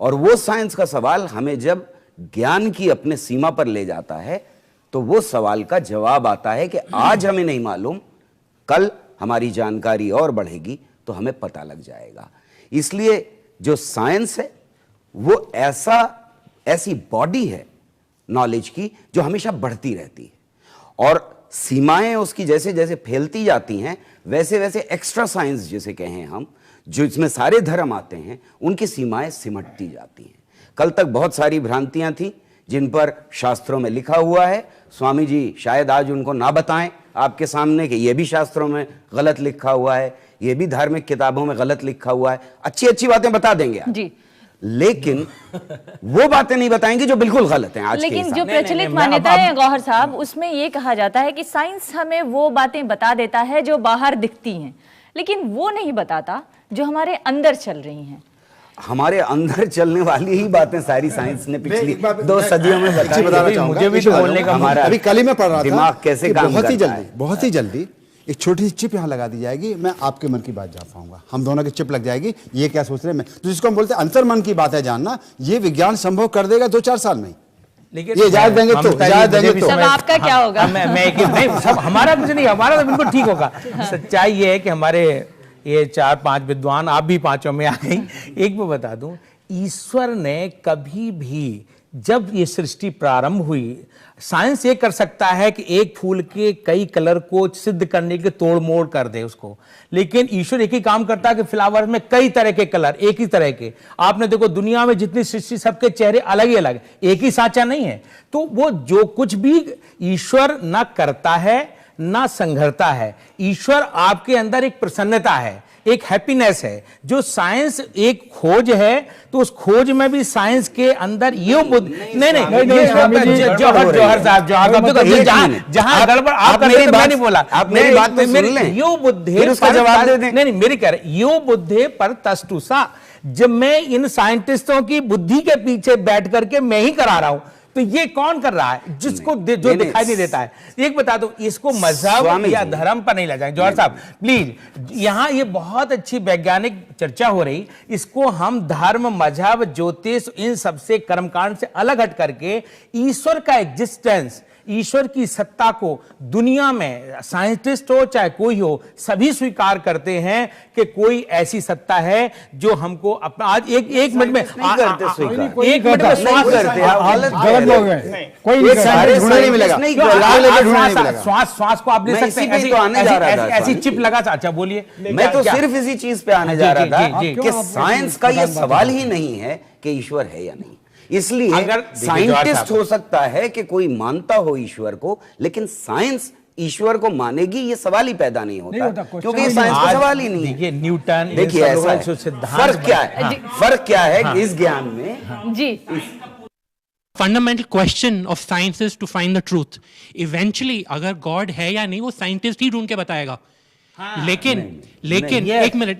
और वो साइंस का सवाल हमें जब ज्ञान की अपने सीमा पर ले जाता है, तो वो सवाल का जवाब आता है कि आज हमें नहीं मालूम, कल हमारी जानकारी और बढ़ेगी तो हमें पता लग जाएगा। इसलिए जो साइंस है वो ऐसी बॉडी है नॉलेज की जो हमेशा बढ़ती रहती है, और सीमाएं उसकी जैसे जैसे फैलती जाती हैं, वैसे वैसे एक्स्ट्रा साइंस जिसे कहें हम, जो इसमें सारे धर्म आते हैं, उनकी सीमाएं सिमटती जाती हैं। कल तक बहुत सारी भ्रांतियां थी जिन पर शास्त्रों में लिखा हुआ है। स्वामी जी शायद आज उनको ना बताएं आपके सामने कि यह भी शास्त्रों में गलत लिखा हुआ है, ये भी धार्मिक किताबों में गलत लिखा हुआ है। अच्छी अच्छी बातें बता देंगे जी, लेकिन वो बातें नहीं बताएंगे जो बिल्कुल गलत हैं आज के। लेकिन जो प्रचलित मान्यताएं हैं गौहर साहब, उसमें ये कहा जाता है कि साइंस हमें वो बातें बता देता है जो बाहर दिखती हैं, लेकिन वो नहीं बताता जो हमारे अंदर चल रही हैं। हमारे अंदर चलने वाली ही बातें सारी साइंस ने पिछली 2 सदियों में बताई। मुझे भी तो बोलने का हमारा अभी कल ही मैं पढ़ रहा था दिमाग कैसे काम करता है। बहुत ही जल्दी एक छोटी सी चिप यहाँ लगा दी जाएगी, मैं आपके मन की बात जान पाऊंगा, हम दोनों की चिप लग जाएगी, ये क्या सोच रहे हैं मैं, तो जिसको हम बोलते हैं अंतर मन की बात है जानना, ये विज्ञान संभव कर देगा 2-4 साल में। लेकिन ये इजाजत देंगे तो इजाजत देंगे तो सब आपका क्या होगा? मैं नहीं, सब हमारा कुछ नहीं, हमारा तो बिल्कुल ठीक होगा। सच्चाई ये है कि हमारे ये 4-5 विद्वान, आप भी पांचों में आ गई। एक मैं बता दूं, ईश्वर ने कभी भी, जब ये सृष्टि प्रारंभ हुई, साइंस ये कर सकता है कि एक फूल के कई कलर को सिद्ध करने के तोड़ मोड़ कर दे उसको, लेकिन ईश्वर एक ही काम करता है कि फ्लावर में कई तरह के कलर, एक ही तरह के। आपने देखो दुनिया में जितनी सृष्टि, सबके चेहरे अलग ही अलग, एक ही साचा नहीं है। तो वो जो कुछ भी ईश्वर ना करता है ना संघरता है, ईश्वर आपके अंदर एक प्रसन्नता है, एक हैप्पीनेस है। जो साइंस एक खोज है, तो उस खोज में भी साइंस के अंदर ये बुद्धि जौहर साहब जहां गड़बड़ आप कर रहे हैं, मैं नहीं बोला, आप मेरी बात तो सुन लें, यो बुद्धि फिर उसका जवाब दे दें। नहीं मेरी कह रहे, यो बुद्धि पर तस्तुसा। जब मैं इन साइंटिस्टों की बुद्धि के पीछे बैठ करके मैं ही करा रहा हूं, तो ये कौन कर रहा है जिसको जो दिखाई नहीं देता है। एक बता दो, इसको मजहब या धर्म पर नहीं ले जाएंगे। जौहर साहब प्लीज, यहां ये बहुत अच्छी वैज्ञानिक चर्चा हो रही, इसको हम धर्म, मजहब, ज्योतिष, इन सबसे कर्मकांड से अलग हट करके ईश्वर का एग्जिस्टेंस, ईश्वर की सत्ता को दुनिया में साइंटिस्ट हो चाहे कोई हो, सभी स्वीकार करते हैं कि कोई ऐसी सत्ता है जो हमको अपना आज एक मिनट में नहीं करते स्वीकार, एक मिनट में श्वास करते हैं, कोई श्वास को आप ले सकते हैं, ऐसी चिप लगा। अच्छा बोलिए। मैं तो सिर्फ इसी चीज पे आने जा रहा था कि साइंस का ये सवाल ही नहीं है कि ईश्वर है या नहीं। इसलिए अगर साइंटिस्ट हो सकता है कि कोई मानता हो ईश्वर को, लेकिन साइंस ईश्वर को मानेगी ये सवाल ही पैदा नहीं होता, क्योंकि ये साइंस का सवाल ही नहीं है। न्यूटन, देखिए ऐसा है, फर्क क्या है, फर्क क्या है इस ज्ञान में जी। Fundamental question of science is to find the truth. Eventually अगर गॉड है या नहीं वो साइंटिस्ट ही ढूंढ के बताएगा। लेकिन एक minute,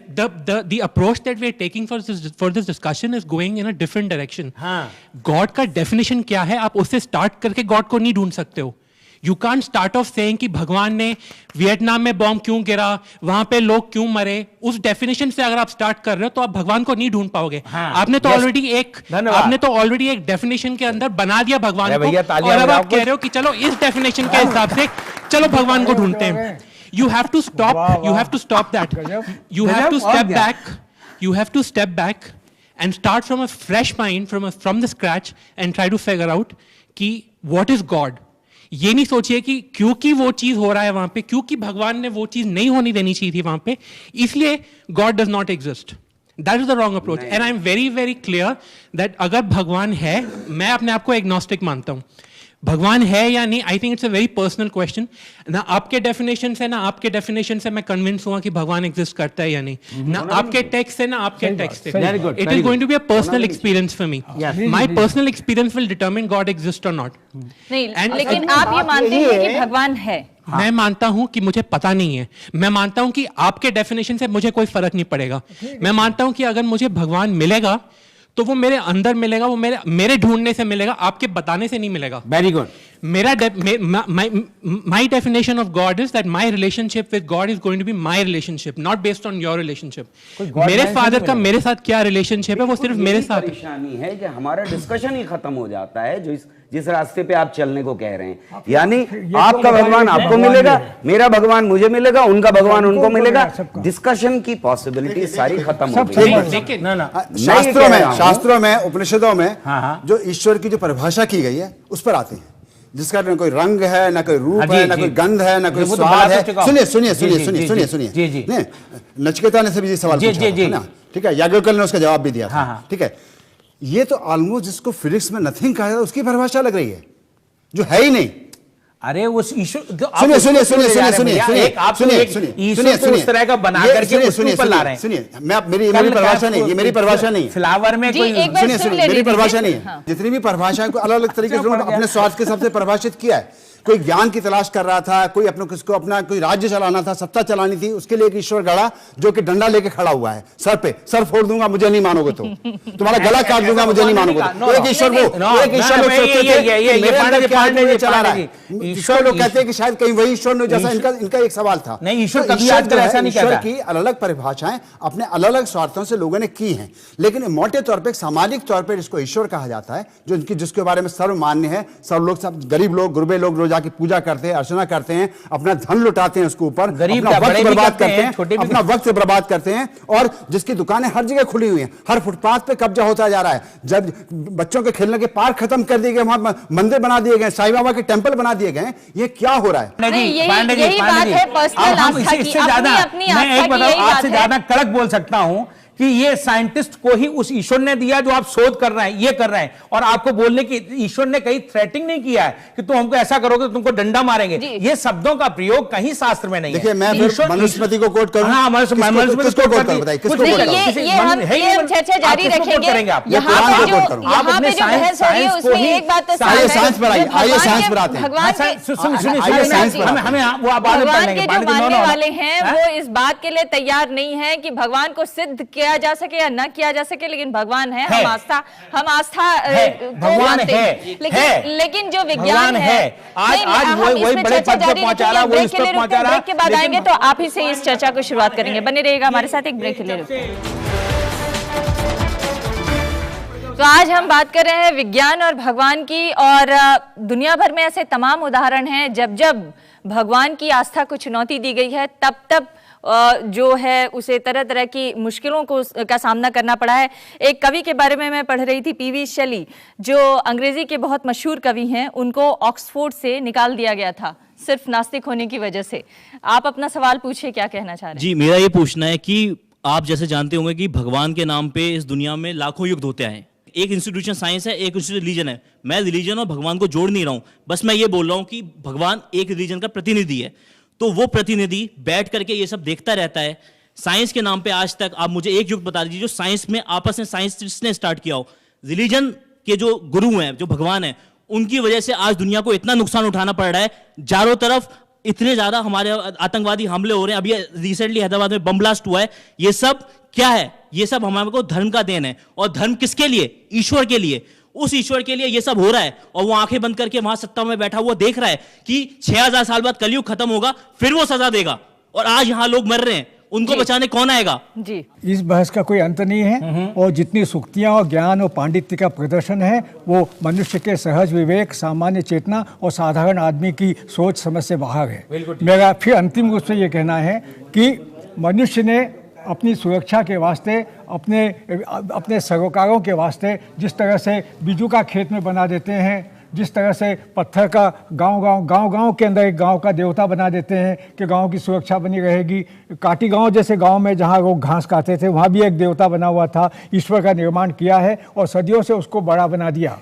the approach that we are taking for this discussion is going in a different direction. God का डेफिनेशन क्या है, आप उससे स्टार्ट करके गॉड को नहीं ढूंढ सकते हो। You can't start of saying कि भगवान ने वियतनाम में बॉम्ब क्यों गिरा, वहां पे लोग क्यों मरे, उस डेफिनेशन से अगर आप स्टार्ट कर रहे हो तो आप भगवान को नहीं ढूंढ पाओगे। हाँ, आपने तो ऑलरेडी एक डेफिनेशन के अंदर बना दिया भगवान को, और अब आप कह रहे हो कि चलो इस डेफिनेशन के हिसाब से चलो भगवान को ढूंढते हैं। You have to stop that. You have to step back and start from a fresh mind, from the scratch, and try to figure out कि what is God. ये नहीं सोचिए कि क्योंकि वो चीज हो रहा है वहां पे, क्योंकि भगवान ने वो चीज नहीं होनी देनी चाहिए थी वहां पे, इसलिए God does not exist. That is the wrong approach. And I'm very, very clear that अगर भगवान है, मैं अपने आप को एग्नोस्टिक मानता हूं। भगवान है या नहीं, I think it's a very personal question. ना आपके डेफिनेशन से ना आपके डेफिनेशन से मैं कन्विंस हुआ कि भगवान एग्जिस्ट करता है या नहीं, ना आपके टेक्स्ट से ना आपके टेक्स्ट से। It is going to be a personal experience for me. My personal experience will determine God exist और नॉट। लेकिन आप ये मानते हैं कि भगवान है? मैं मानता हूं कि मुझे पता नहीं है। मैं मानता हूं कि आपके डेफिनेशन से मुझे कोई फर्क नहीं पड़ेगा। मैं मानता हूं कि अगर मुझे भगवान मिलेगा तो वो मेरे अंदर मिलेगा, वो मेरे ढूंढने से मिलेगा, आपके बताने से नहीं मिलेगा। Very good. My definition of God is that my relationship with God is going to be my relationship, not based on your relationship. मेरे फादर का मेरे साथ क्या रिलेशनशिप है वो सिर्फ मेरे साथ। परेशानी है कि हमारा डिस्कशन ही खत्म हो जाता है जो जिस रास्ते पे आप चलने को कह रहे हैं। यानी आपका भगवान आपको मिलेगा, मेरा भगवान मुझे मिलेगा, उनका भगवान उनको मिलेगा। डिस्कशन की पॉसिबिलिटी सारी खत्म हो गई। शास्त्रों में उपनिषदों में जो ईश्वर की जो परिभाषा की गई है उस पर आते हैं, जिसका न कोई रंग है, न कोई रूप है, न कोई गंध है, न कोई स्वाद है। सुनिए नचिकेता ने सभी सवाल पूछा ना, ठीक है, याज्ञवल्क्य ने उसका जवाब भी दिया था, ठीक है। ये तो ऑलमोस्ट जिसको फिजिक्स में नथिंग कहा जाता है उसकी परिभाषा लग रही है, जो है ही नहीं। अरे उस ईश्वर सुनिए उस तरह का बना करके उसके ऊपर ला रहे हैं। सुनिए, मेरी परिभाषा नहीं, ये मेरी परिभाषा नहीं। फ्लावर में कोई सुनिए मेरी परिभाषा नहीं है। जितनी भी परिभाषा को अलग अलग तरीके से अपने स्वार्थ के हिसाब से परिभाषित किया है। कोई ज्ञान की तलाश कर रहा था, कोई अपना कोई राज्य चलाना था, सत्ता चलानी थी, उसके लिए एक ईश्वर गढ़ा जो कि डंडा लेके खड़ा हुआ है सर पे। सर फोड़ दूंगा मुझे नहीं मानोगे तो, तुम्हारा गला काट दूंगा मुझे नहीं मानोगे तो। एक ईश्वर चला रहा है। ईश्वर लोग कहते हैं कि शायद कहीं वही ईश्वर जैसा इनका एक सवाल था। नहीं, ईश्वर कभी आजकल ऐसा नहीं कहता। ईश्वर की अलग अलग परिभाषाएं अपने अलग अलग स्वार्थों से लोगों ने की हैं, लेकिन मोटे तौर पर सामाजिक तौर पर इसको ईश्वर कहा जाता है, जो जिसके बारे में सर्वमान्य है। सब लोग, सब गरीब लोग, गुरबे लोग रोज की पूजा करते हैं, अर्चना करते हैं, अपना धन लुटाते हैं उसके ऊपर, अपना वक्त बर्बाद करते हैं, अपना वक्त बर्बाद करते हैं, और जिसकी दुकानें हर जगह खुली हुई हैं, हर फुटपाथ पे कब्जा होता जा रहा है। जब बच्चों के खेलने के पार्क खत्म कर दिए गए, वहां मंदिर बना दिए गए, साईं बाबा के टेंपल बना दिए गए, ये क्या हो रहा है? यही बात है पर्सनल आस्था की। मैं एक बताऊं, आपसे ज्यादा कड़क बोल सकता हूं कि ये साइंटिस्ट को ही उस ईश्वर ने दिया जो आप शोध कर रहे हैं, ये कर रहे हैं, और आपको बोलने की ईश्वर ने कहीं थ्रेटिंग नहीं किया है कि तुम हमको ऐसा करोगे तो तुमको डंडा मारेंगे। ये शब्दों का प्रयोग कहीं शास्त्र में नहीं है। देखिए, मैं फिर मनुस्मृति को कोट करूं। हाँ, मनुस्मृति को कोट करूं, बताइए किसको कोट करूं? ये चर्चा जारी रखेंगे। यहाँ पे जो बहस हो रही है उसमें एक बात तो साइंस पर आइए, आइए साइंस पर आते हैं। भगवान के जो मानने वाले हैं वो इस बात के लिए तैयार नहीं है कि भगवान को सिद्ध किया जा सके या न किया जा सके, लेकिन भगवान है। हम आस्था को मानते हैं, लेकिन जो विज्ञान है आज वही बड़े पद पे पहुंचा रहा, वो इस पे पहुंचा रहा। ब्रेक के बाद आएंगे तो आप ही से इस चर्चा को शुरुआत करेंगे। बने रहिएगा हमारे साथ, एक ब्रेक ले लो। तो आज हम बात कर रहे हैं विज्ञान और भगवान की, और दुनिया भर में ऐसे तमाम उदाहरण हैं जब जब भगवान की आस्था को चुनौती दी गई है, तब जो है उसे तरह तरह की मुश्किलों का सामना करना पड़ा है। एक कवि के बारे में मैं पढ़ रही थी, पीवी शेली, जो अंग्रेजी के बहुत मशहूर कवि हैं, उनको ऑक्सफोर्ड से निकाल दिया गया था सिर्फ नास्तिक होने की वजह से। आप अपना सवाल पूछिए, क्या कहना चाह रहे हैं? जी, मेरा ये पूछना है कि आप जैसे जानते होंगे कि भगवान के नाम पे इस दुनिया में लाखों युद्ध होते हैं। एक इंस्टीट्यूशन साइंस है, एक इंस्टीट्यूशन रिलीजन है। मैं रिलीजन और भगवान को जोड़ नहीं रहा हूं, बस मैं ये बोल रहा हूं कि भगवान एक रिलीजन का प्रतिनिधि है, तो वो प्रतिनिधि बैठ करके ये सब देखता रहता है। साइंस के नाम पे आज तक आप मुझे एक युग बता दीजिए जो साइंस में आपस में साइंस ने स्टार्ट किया हो। रिलीजन के जो गुरु हैं, जो भगवान हैं, उनकी वजह से आज दुनिया को इतना नुकसान उठाना पड़ रहा है। चारों तरफ इतने ज्यादा हमारे आतंकवादी हमले हो रहे हैं। अभी रिसेंटली हैदराबाद में बम ब्लास्ट हुआ है। ये सब क्या है? ये सब हमारे को धर्म का देन है। और धर्म किसके लिए? ईश्वर के लिए। उस ईश्वर के लिए ये सब हो रहा है और वो आंखें बंद करके वहां सत्ता में बैठा हुआ देख रहा है कि 6000 साल बाद कलयुग खत्म होगा, फिर वो सजा देगा, और आज यहां लोग मर रहे हैं, उनको बचाने कौन आएगा? जी, इस बहस का कोई अंत नहीं है और जितनी सूक्तियां और ज्ञान और पांडित्य का प्रदर्शन है वो मनुष्य के सहज विवेक, सामान्य चेतना और साधारण आदमी की सोच समझ से बाहर है। मेरा फिर अंतिम रूप से ये कहना है कि मनुष्य ने अपनी सुरक्षा के वास्ते, अपने सरोकारों के वास्ते जिस तरह से बीजू का खेत में बना देते हैं, जिस तरह से पत्थर का गांव के अंदर एक गांव का देवता बना देते हैं कि गांव की सुरक्षा बनी रहेगी, काटी गांव जैसे गांव में जहां लोग घास खाते थे वहां भी एक देवता बना हुआ था, ईश्वर का निर्माण किया है और सदियों से उसको बड़ा बना दिया।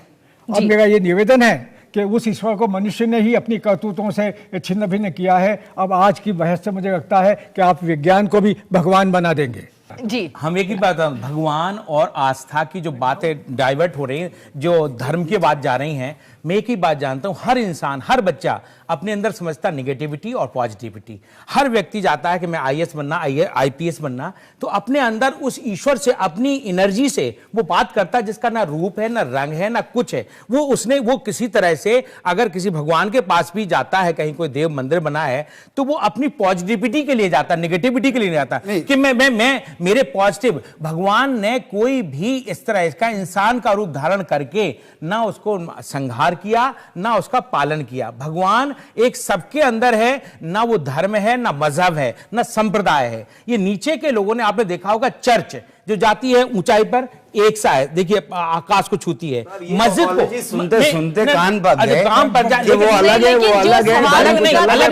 अब मेरा ये निवेदन है कि उस ईश्वर को मनुष्य ने ही अपनी करतूतों से छिन्न भिन्न किया है। अब आज की बहस से मुझे लगता है कि आप विज्ञान को भी भगवान बना देंगे। जी, हम एक ही बात, भगवान और आस्था की जो बातें डाइवर्ट हो रही हैं, जो धर्म की बात जा रही हैं, मैं एक ही बात जानता हूं, हर इंसान, हर बच्चा अपने अंदर समझता निगेटिविटी और पॉजिटिविटी। हर व्यक्ति चाहता है कि मैं आईएएस बनना, आईपीएस बनना, तो अपने अंदर उस ईश्वर से, अपनी एनर्जी से वो बात करता है जिसका ना रूप है, ना रंग है, ना कुछ है। वो किसी तरह से अगर किसी भगवान के पास भी जाता है, कहीं कोई देव मंदिर बना है, तो वो अपनी पॉजिटिविटी के लिए जाता, निगेटिविटी के लिए नहीं जाता कि मैं मेरे पॉजिटिव। भगवान ने कोई भी इस तरह इसका इंसान का रूप धारण करके ना उसको संहार किया, ना उसका पालन किया। भगवान एक सबके अंदर है, ना वो धर्म है, ना मजहब है, ना संप्रदाय है। ये नीचे के लोगों ने, आपने देखा होगा, चर्च जो जाती है ऊंचाई पर एक सा है, देखिए आकाश को छूती है, मस्जिद को सुनते सुनते कान बंद है, काम पर वो अलग है, वो अलग है,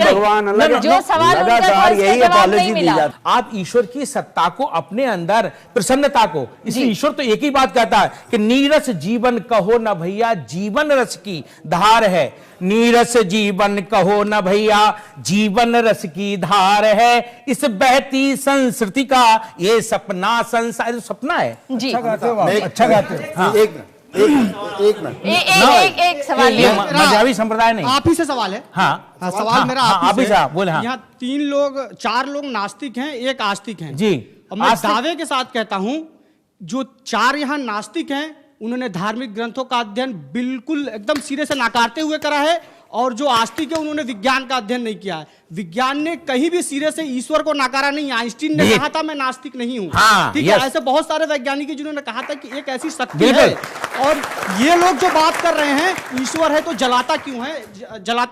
भगवान अलग है, जो सवाल लगातार यही अपॉलॉजी दी जाती। आप ईश्वर की सत्ता को अपने अंदर, प्रसन्नता को, इसलिए ईश्वर तो एक ही बात कहता है कि नीरस जीवन कहो न भैया, जीवन रस की धार है। नीरस जीवन कहो न भैया, जीवन रस की धार है। इस बहती संस्कृति का ये सपना संसार, सपना है। जी, अच्छा गाते हो। एक मिनट एक सवाल, मजहबी संप्रदाय नहीं, आप ही से सवाल है। हाँ, सवाल मेरा आप ही से बोले। यहाँ 4 लोग नास्तिक हैं, एक आस्तिक हैं जी। और मैं दावे के साथ कहता हूं, जो 4 यहाँ नास्तिक हैं उन्होंने धार्मिक ग्रंथों का अध्ययन बिल्कुल एकदम सिरे से नाकारते हुए करा है, और जो आस्तिक है उन्होंने विज्ञान का अध्ययन नहीं किया है। विज्ञान ने कहीं भी सिरे से ईश्वर को नकारा नहीं। आइंस्टीन ने कहा था मैं नास्तिक नहीं हूं, ठीक है। ऐसे बहुत सारे वैज्ञानिक जिन्होंने कहा था कि एक ऐसी शक्ति है, और ये लोग जो बात कर रहे हैं ईश्वर है तो जलाता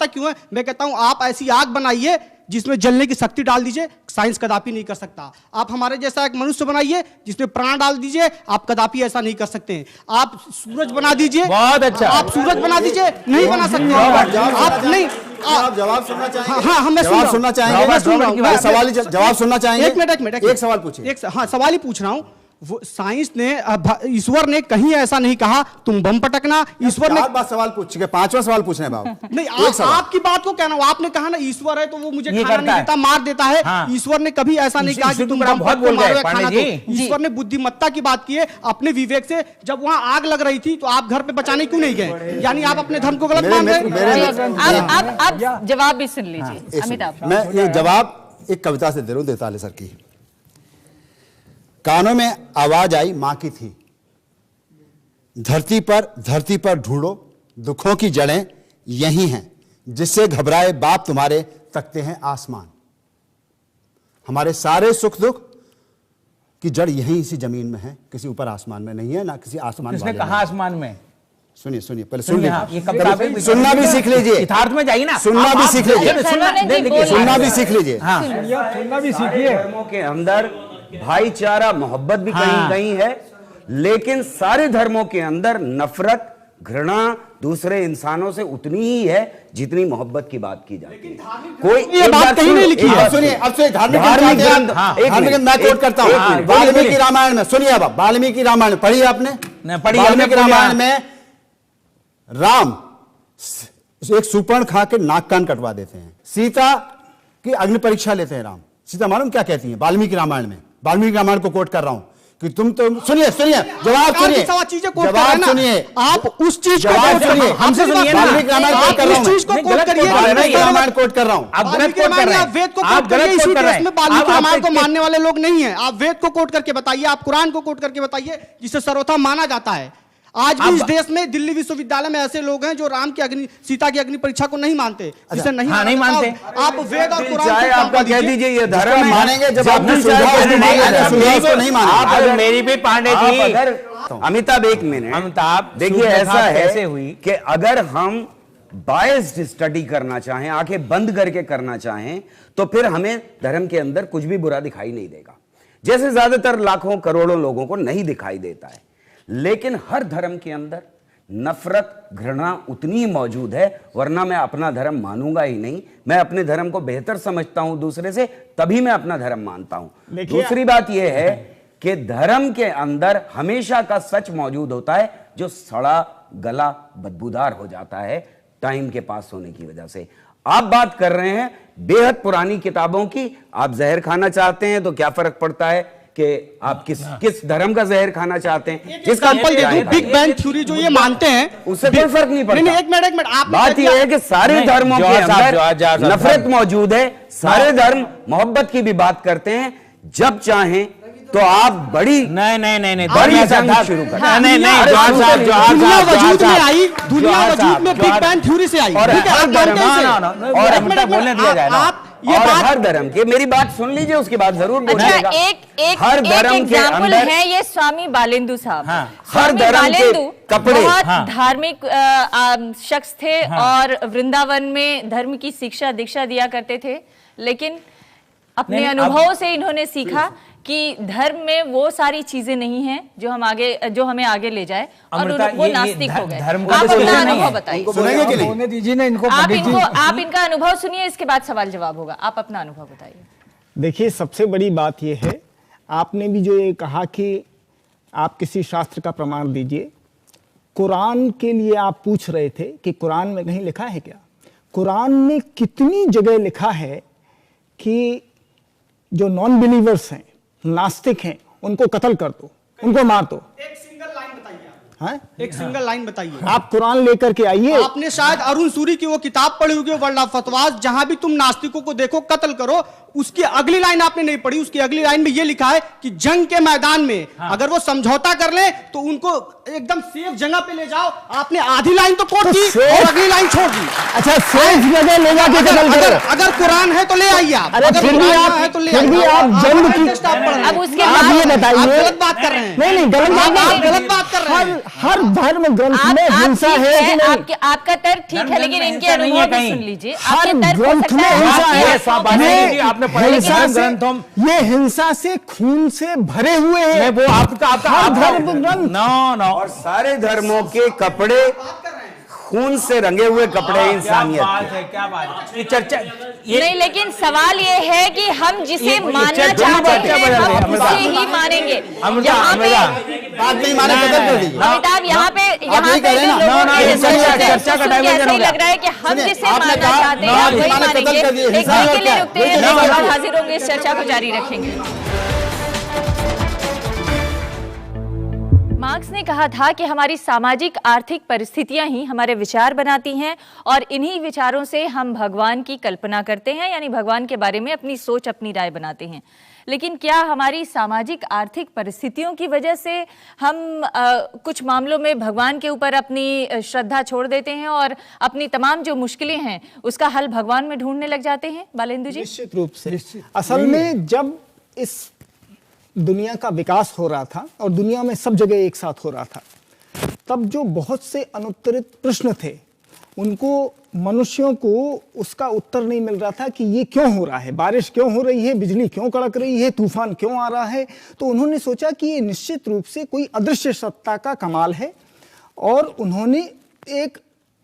क्यों है। मैं कहता हूं आप ऐसी आग बनाइए जिसमें जलने की शक्ति डाल दीजिए, साइंस कदापि नहीं कर सकता। आप हमारे जैसा एक मनुष्य बनाइए जिसमें प्राण डाल दीजिए, आप कदापि ऐसा नहीं कर सकते। आप सूरज बना दीजिए, बहुत अच्छा, आप सूरज बना दीजिए, नहीं बना सकते आप। नहीं, आप जवाब सुनना चाहेंगे? हाँ, हम जवाब सुनना चाहेंगे? सवाल जवाब सुनना चाहेंगे? एक मिनट, एक सवाल पूछिए। हाँ, सवाल ही पूछ रहा हूँ। वो साइंस ने, ईश्वर ने कहीं ऐसा नहीं कहा तुम बम पटकना। ईश्वर ने बात सवाल पूछ चुके, 5वां सवाल पूछना है बाबू। नहीं, आपकी बात को कहना, आपने कहा ना ईश्वर है तो वो मुझे खाना नहीं देता, मार देता है। हाँ। ईश्वर ने कभी ऐसा नहीं कहा कि तुम बम पटको मारो या खाना दो। ईश्वर ने बुद्धिमत्ता की बात की है अपने विवेक से। जब वहां आग लग रही थी तो आप घर पे बचाने क्यों नहीं गए? यानी आप अपने धर्म को गलत मान रहे हैं। आप जवाब भी सुन लीजिए अमिताभ। मैं ये जवाब एक कविता से दे रहा हूं, देताले सर की। कानों में आवाज आई मां की थी, धरती पर ढूंढो दुखों की जड़ें यही हैं, जिससे घबराए बाप तुम्हारे तकते हैं आसमान। हमारे सारे सुख दुख की जड़ यही इसी जमीन में है, किसी ऊपर आसमान में नहीं है, ना किसी आसमान किसने कहा आसमान में? सुनिए पहले सुन लीजिए, सुनना भी सीख लीजिए, यथार्थ में जाइए ना, सुनना भी सीख लीजिए, सुनना भी सीख लीजिए। सुनना भी सीखिए। धर्मों के अंदर भाईचारा, मोहब्बत भी कहीं कहीं है, लेकिन सारे धर्मों के अंदर नफरत, घृणा दूसरे इंसानों से उतनी ही है जितनी मोहब्बत की बात की जाती है। कोई ये बात कहीं नहीं लिखी है। सुनिए, अब से धार्मिक ग्रंथ मैं कोट करता हूं वाल्मीकि रामायण में। सुनिए, अब वाल्मीकि रामायण पढ़िए आपने? वाल्मीकि रामायण में राम एक सुपर्ण खा के नाक कान कटवा देते हैं, सीता की अग्नि परीक्षा लेते हैं। राम सीता मालूम क्या कहती है वाल्मीकि रामायण में? वाल्मीकि रामायण को कोट कर रहा हूं कि तुम तो सुनिए जवाब सुनिए, जवाब सुनिए, आप उस चीज को जवाब सुनिए, हमसे सुनिए ना। वाल्मीकि रामायण कोट कर रहा हूं, चीज को कोट करिए, वाल्मीकि रामायण कोट कर रहा हूं। आप गलत कोट कर रहे हैं, वेद को कोट करिए। इसी देश में वाल्मीकि रामायण को मानने वाले लोग नहीं है। आप वेद को कोट करके बताइए, आप कुरान को कोट करके बताइए, जिसे सर्वथा माना जाता है। आज भी इस देश में दिल्ली विश्वविद्यालय में ऐसे लोग हैं जो राम की अग्नि सीता की अग्नि परीक्षा को नहीं मानते, जिसे नहीं मानते। आप वेद और कुरान आपका कह दीजिए ये धर्म मानेंगे जब आप नहीं मानेंगे। मेरी भी पांडे जी, अमिताभ एक मिनट, अमिताभ देखिए ऐसा है कैसे हुई कि अगर हम बायस्ड स्टडी करना चाहें, आंखें बंद करके करना चाहें, तो फिर हमें धर्म के अंदर कुछ भी बुरा दिखाई नहीं देगा, जैसे ज्यादातर लाखों करोड़ों लोगों को नहीं दिखाई देता है। लेकिन हर धर्म के अंदर नफरत, घृणा उतनी ही मौजूद है, वरना मैं अपना धर्म मानूंगा ही नहीं। मैं अपने धर्म को बेहतर समझता हूं दूसरे से, तभी मैं अपना धर्म मानता हूं। दूसरी बात यह है कि धर्म के अंदर हमेशा का सच मौजूद होता है, जो सड़ा गला बदबूदार हो जाता है टाइम के पास होने की वजह से। आप बात कर रहे हैं बेहद पुरानी किताबों की, आप जहर खाना चाहते हैं तो क्या फर्क पड़ता है कि आप किस धर्म का जहर खाना चाहते हैं। जिसका बिग बैंग थ्योरी जो ये मानते हैं, उससे कोई फर्क नहीं पड़ता। नहीं, एक मिनट आप बात यह है कि सारे धर्मों के अंदर नफरत मौजूद है, सारे धर्म मोहब्बत की भी बात करते हैं। जब चाहें तो आप बड़ी नहीं बड़ी जंग शुरू कर। दुनिया वजूद में आई, दुनिया वजूद में बिग बैंग थ्योरी से आई। और हर धर्म के, मेरी बात सुन लीजिए, उसके बाद जरूर बोलिएगा। हर धर्म के अंदर है ये स्वामी बालेंदु साहब। हर धर्म के कपड़े बहुत धार्मिक शख्स थे और वृंदावन में धर्म की शिक्षा दीक्षा दिया करते थे, लेकिन अपने अनुभवों से इन्होंने सीखा कि धर्म में वो सारी चीजें नहीं हैं जो हमें आगे ले जाए, और वो नास्तिक हो गए। आप अपना अनुभव बताइए, बोलने दीजिए ना इनको। आप इनका अनुभव सुनिए, इसके बाद सवाल जवाब होगा। आप अपना अनुभव बताइए। देखिए, सबसे बड़ी बात यह है, आपने भी जो ये कहा कि आप किसी शास्त्र का प्रमाण दीजिए। कुरान के लिए आप पूछ रहे थे कि कुरान में कहीं लिखा है क्या? कुरान में कितनी जगह लिखा है कि जो नॉन बिलीवर्स हैं, नास्तिक हैं, उनको कत्ल कर दो, उनको मार दो। एक सिंगल लाइन बताइए आप। हाँ? एक सिंगल लाइन बताइए। आप कुरान लेकर के आइए। आपने शायद अरुण सूरी की वो किताब पढ़ी होगी, वर्ल्ड ऑफ फतवाज, जहां भी तुम नास्तिकों को देखो कत्ल करो। उसकी अगली लाइन आपने नहीं पढ़ी। उसकी अगली लाइन में ये लिखा है कि जंग के मैदान में अगर वो समझौता कर ले तो उनको एकदम सेफ जगह पे ले जाओ। आपने आधी लाइन तो कोट की और अगली लाइन छोड़ दी। अच्छा, सेफ जगह ले जाके कत्ल करो। अगर कुरान है तो ले आइए आप। अरे फिर भी आप जंग की, अब उसके आप ये बताइए, गलत बात कर रहे हैं। नहीं, गलत बात कर रहे हैं। हर धर्म ग्रंथ में हिंसा है। आपका तर्क ठीक है, लेकिन इनके अनुभव भी सुन लीजिए। हर ग्रंथ में हिंसा है। ये हिंसा से, खून से भरे हुए हैं। वो आपका धर्म ग्रंथ। नो, और सारे धर्मों के कपड़े खून से रंगे हुए कपड़े इंसानियत के। क्या बात है, चर्चा नहीं, लेकिन सवाल ये है कि हम जिसे मानना चाहते हैं हम उसे ही मानेंगे। यहाँ पे बात नहीं माने, बदल कर दीजिए। अमिताभ, यहाँ पे चर्चा का डायवर्जन हो गया। लग रहा है कि हम जिसे मानना चाहते हैं हम वही मानेंगे। एक दिन के लिए रुकते हैं, इसके बाद हाजिर होंगे, इस चर्चा को जारी रखेंगे। मार्क्स ने कहा था कि हमारी सामाजिक आर्थिक परिस्थितियां ही हमारे विचार बनाती हैं और इन्हीं विचारों से हम भगवान की कल्पना करते हैं, यानी भगवान के बारे में अपनी सोच, अपनी राय बनाते हैं। लेकिन क्या हमारी सामाजिक आर्थिक परिस्थितियों की वजह से हम कुछ मामलों में भगवान के ऊपर अपनी श्रद्धा छोड़ देते हैं और अपनी तमाम जो मुश्किलें हैं उसका हल भगवान में ढूंढने लग जाते हैं? बालेंदु जी, निश्चित रूप से। असल में जब इस दुनिया का विकास हो रहा था और दुनिया में सब जगह एक साथ हो रहा था, तब जो बहुत से अनुत्तरित प्रश्न थे, उनको मनुष्यों को उसका उत्तर नहीं मिल रहा था कि ये क्यों हो रहा है, बारिश क्यों हो रही है, बिजली क्यों कड़क रही है, तूफान क्यों आ रहा है। तो उन्होंने सोचा कि ये निश्चित रूप से कोई अदृश्य सत्ता का कमाल है और उन्होंने एक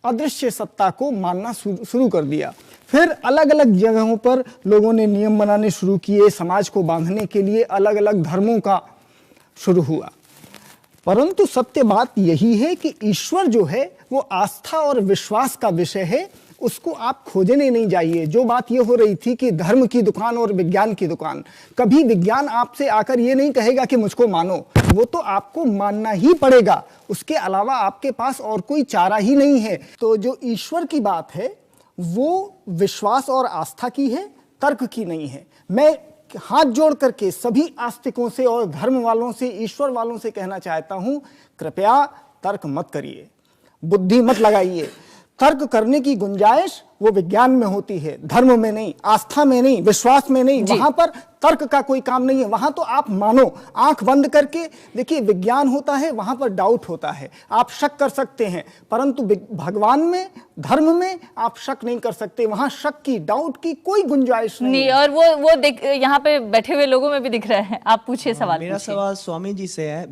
अदृश्य सत्ता को मानना शुरू कर दिया। फिर अलग अलग जगहों पर लोगों ने नियम बनाने शुरू किए, समाज को बांधने के लिए अलग अलग धर्मों का शुरू हुआ। परंतु सत्य बात यही है कि ईश्वर जो है वो आस्था और विश्वास का विषय है, उसको आप खोजने नहीं जाइए। जो बात ये हो रही थी कि धर्म की दुकान और विज्ञान की दुकान, कभी विज्ञान आपसे आकर ये नहीं कहेगा कि मुझको मानो, वो तो आपको मानना ही पड़ेगा, उसके अलावा आपके पास और कोई चारा ही नहीं है। तो जो ईश्वर की बात है वो विश्वास और आस्था की है, तर्क की नहीं है। मैं हाथ जोड़ करके सभी आस्तिकों से और धर्म वालों से, ईश्वर वालों से कहना चाहता हूं, कृपया तर्क मत करिए, बुद्धि मत लगाइए। तर्क करने की गुंजाइश वो विज्ञान में होती है, धर्म में नहीं, आस्था में नहीं, विश्वास में नहीं। वहां पर तर्क का कोई काम नहीं है। वहां तो आप मानो, आंख बंद करके देखिए, विज्ञान होता है, वहां पर डाउट होता है, आप शक कर सकते हैं, परंतु भगवान में, धर्म में आप शक नहीं कर सकते। वहां शक की, डाउट की कोई गुंजाइश नहीं है। और वो यहाँ पे बैठे हुए लोगों में भी दिख रहा है। आप पूछिए सवाल। मेरा सवाल स्वामी जी से है।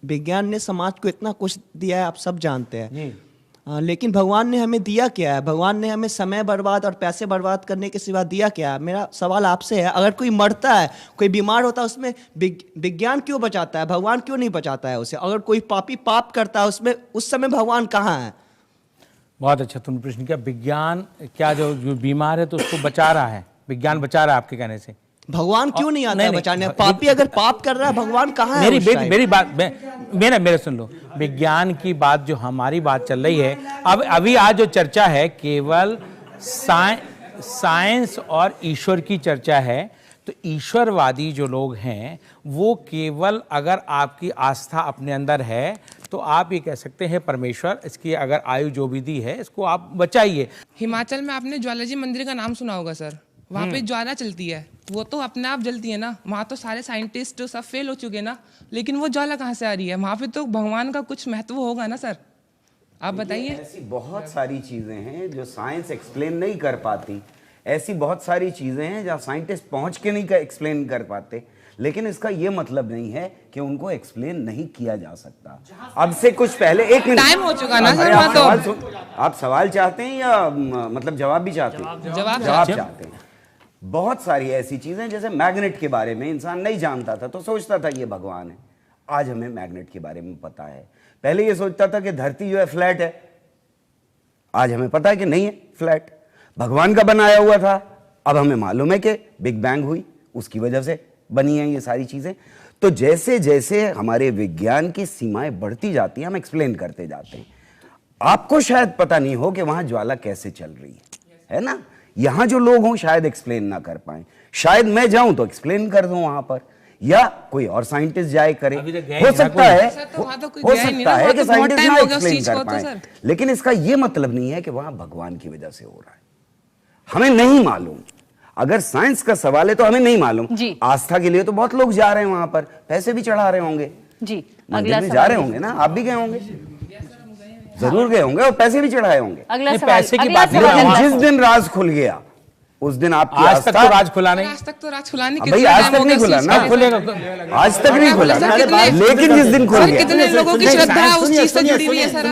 विज्ञान ने समाज को इतना कुछ दिया है, आप सब जानते हैं, लेकिन भगवान ने हमें दिया क्या है? भगवान ने हमें समय बर्बाद और पैसे बर्बाद करने के सिवा दिया क्या है? मेरा सवाल आपसे है, अगर कोई मरता है, कोई बीमार होता है, उसमें विज्ञान क्यों बचाता है? भगवान क्यों नहीं बचाता है उसे? अगर कोई पापी पाप करता है, उसमें उस समय भगवान कहाँ है? बहुत अच्छा तुमने प्रश्न किया। विज्ञान क्या, जो बीमार है तो उसको बचा रहा है, विज्ञान बचा रहा है आपके कहने से। भगवान क्यों नहीं आता है बचाने? पापी अगर पाप कर रहा है, भगवान कहाँ है? मेरी बात मेरे सुन लो। विज्ञान की बात, जो हमारी बात चल रही है, अब अभी आज जो चर्चा है केवल साइंस और ईश्वर की चर्चा है। तो ईश्वरवादी जो लोग हैं वो केवल, अगर आपकी आस्था अपने अंदर है तो आप ये कह सकते हैं परमेश्वर इसकी अगर आयु जो भी दी है इसको आप बचाइए। हिमाचल में आपने ज्वाला जी मंदिर का नाम सुना होगा सर, वहाँ पे ज्वाला चलती है, वो तो अपने आप जलती है ना। वहाँ तो सारे साइंटिस्ट सब फेल हो चुके ना, लेकिन वो ज्वाला कहाँ से आ रही है? वहाँ पे तो भगवान का कुछ महत्व होगा ना सर, आप बताइए। ऐसी बहुत सारी चीजें हैं जो साइंस एक्सप्लेन नहीं कर पाती, ऐसी बहुत सारी चीजें हैं जहाँ साइंटिस्ट पहुंच के नहीं एक्सप्लेन कर पाते, लेकिन इसका ये मतलब नहीं है कि उनको एक्सप्लेन नहीं किया जा सकता। अब से कुछ पहले, एक मिनट, टाइम हो चुका ना सर। आप सवाल चाहते हैं या मतलब जवाब भी चाहते हैं? जवाब चाहते हैं। बहुत सारी ऐसी चीजें, जैसे मैग्नेट के बारे में इंसान नहीं जानता था तो सोचता था ये भगवान है। आज हमें मैग्नेट के बारे में पता है। पहले ये सोचता था कि धरती जो है फ्लैट है, आज हमें पता है कि नहीं है फ्लैट, भगवान का बनाया हुआ था। अब हमें मालूम है कि बिग बैंग हुई, उसकी वजह से बनी है ये सारी चीजें। तो जैसे जैसे हमारे विज्ञान की सीमाएं बढ़ती जाती हैं, हम एक्सप्लेन करते जाते हैं। आपको शायद पता नहीं हो कि वहां ज्वाला कैसे चल रही है ना। यहां जो लोग हों शायद एक्सप्लेन ना कर पाए, शायद मैं जाऊं तो एक्सप्लेन कर दूं वहां पर, या कोई और साइंटिस्ट जाए करे। हो सकता है कि साइंटिस्ट ना एक्सप्लेन कर पाए, लेकिन इसका यह मतलब नहीं है कि वहां भगवान की वजह से हो रहा है। हमें नहीं मालूम। अगर साइंस का सवाल है तो हमें नहीं मालूम। आस्था के लिए तो बहुत लोग जा रहे हैं वहां पर, पैसे भी चढ़ा रहे होंगे जी, मंदिर में जा रहे होंगे ना, आप भी गए होंगे, जरूर गए होंगे और पैसे भी चढ़ाए होंगे। अगला पैसे की बात नहीं, जिस दिन राज खुल गया उस दिन आपकी आज तक तो राज खुला नहीं। आज तक तो राज खुला नहीं, भाई आज तक नहीं खुला ना, खुलेगा आज तक नहीं खुला ना, लेकिन जिस दिन खुल गया। कितने लोगों की श्रद्धा उस चीज से जुड़ी हुई है सर।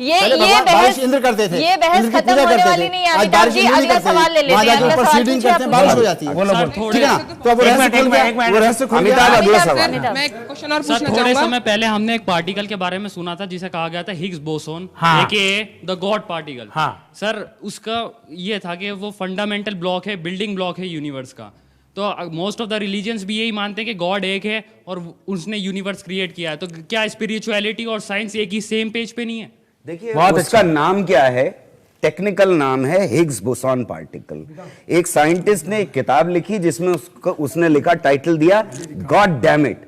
ये बहस खत्म होने वाली नहीं है। अमिताभ जी अगला सवाल ले लेते हैं। अगला सवाल पूछिए आप। बारिश हो जाती है, ठीक है ना? तो अब अमिताभ अगला सवाल। मैं एक क्वेश्चन और सर, पूछना थोड़े चाहूंगा। समय पहले हमने एक पार्टिकल के बारे में सुना था जिसे कहा गया था Higgs boson, the God particle. Sir उसका ये था कि वो फंडामेंटल ब्लॉक है, बिल्डिंग ब्लॉक है यूनिवर्स का। तो मोस्ट ऑफ द रिलीजन्स भी यही मानते हैं कि गॉड एक है और उसने यूनिवर्स क्रिएट किया है। तो क्या स्पिरिचुअलिटी और साइंस एक ही सेम पेज पे नहीं है? देखिए उसका नाम क्या है, टेक्निकल नाम है हिग्स बोसॉन पार्टिकल। एक साइंटिस्ट ने एक किताब लिखी जिसमें उसने लिखा, टाइटल दिया गॉड डैम इट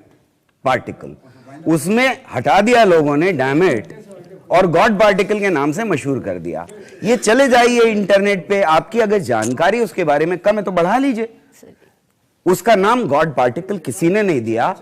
पार्टिकल। उसमें हटा दिया लोगों ने डैम इट और गॉड पार्टिकल के नाम से मशहूर कर दिया। ये चले जाइए इंटरनेट पे, आपकी अगर जानकारी उसके बारे में कम है तो बढ़ा लीजिए। उसका नाम गॉड पार्टिकल किसी ने नहीं दिया,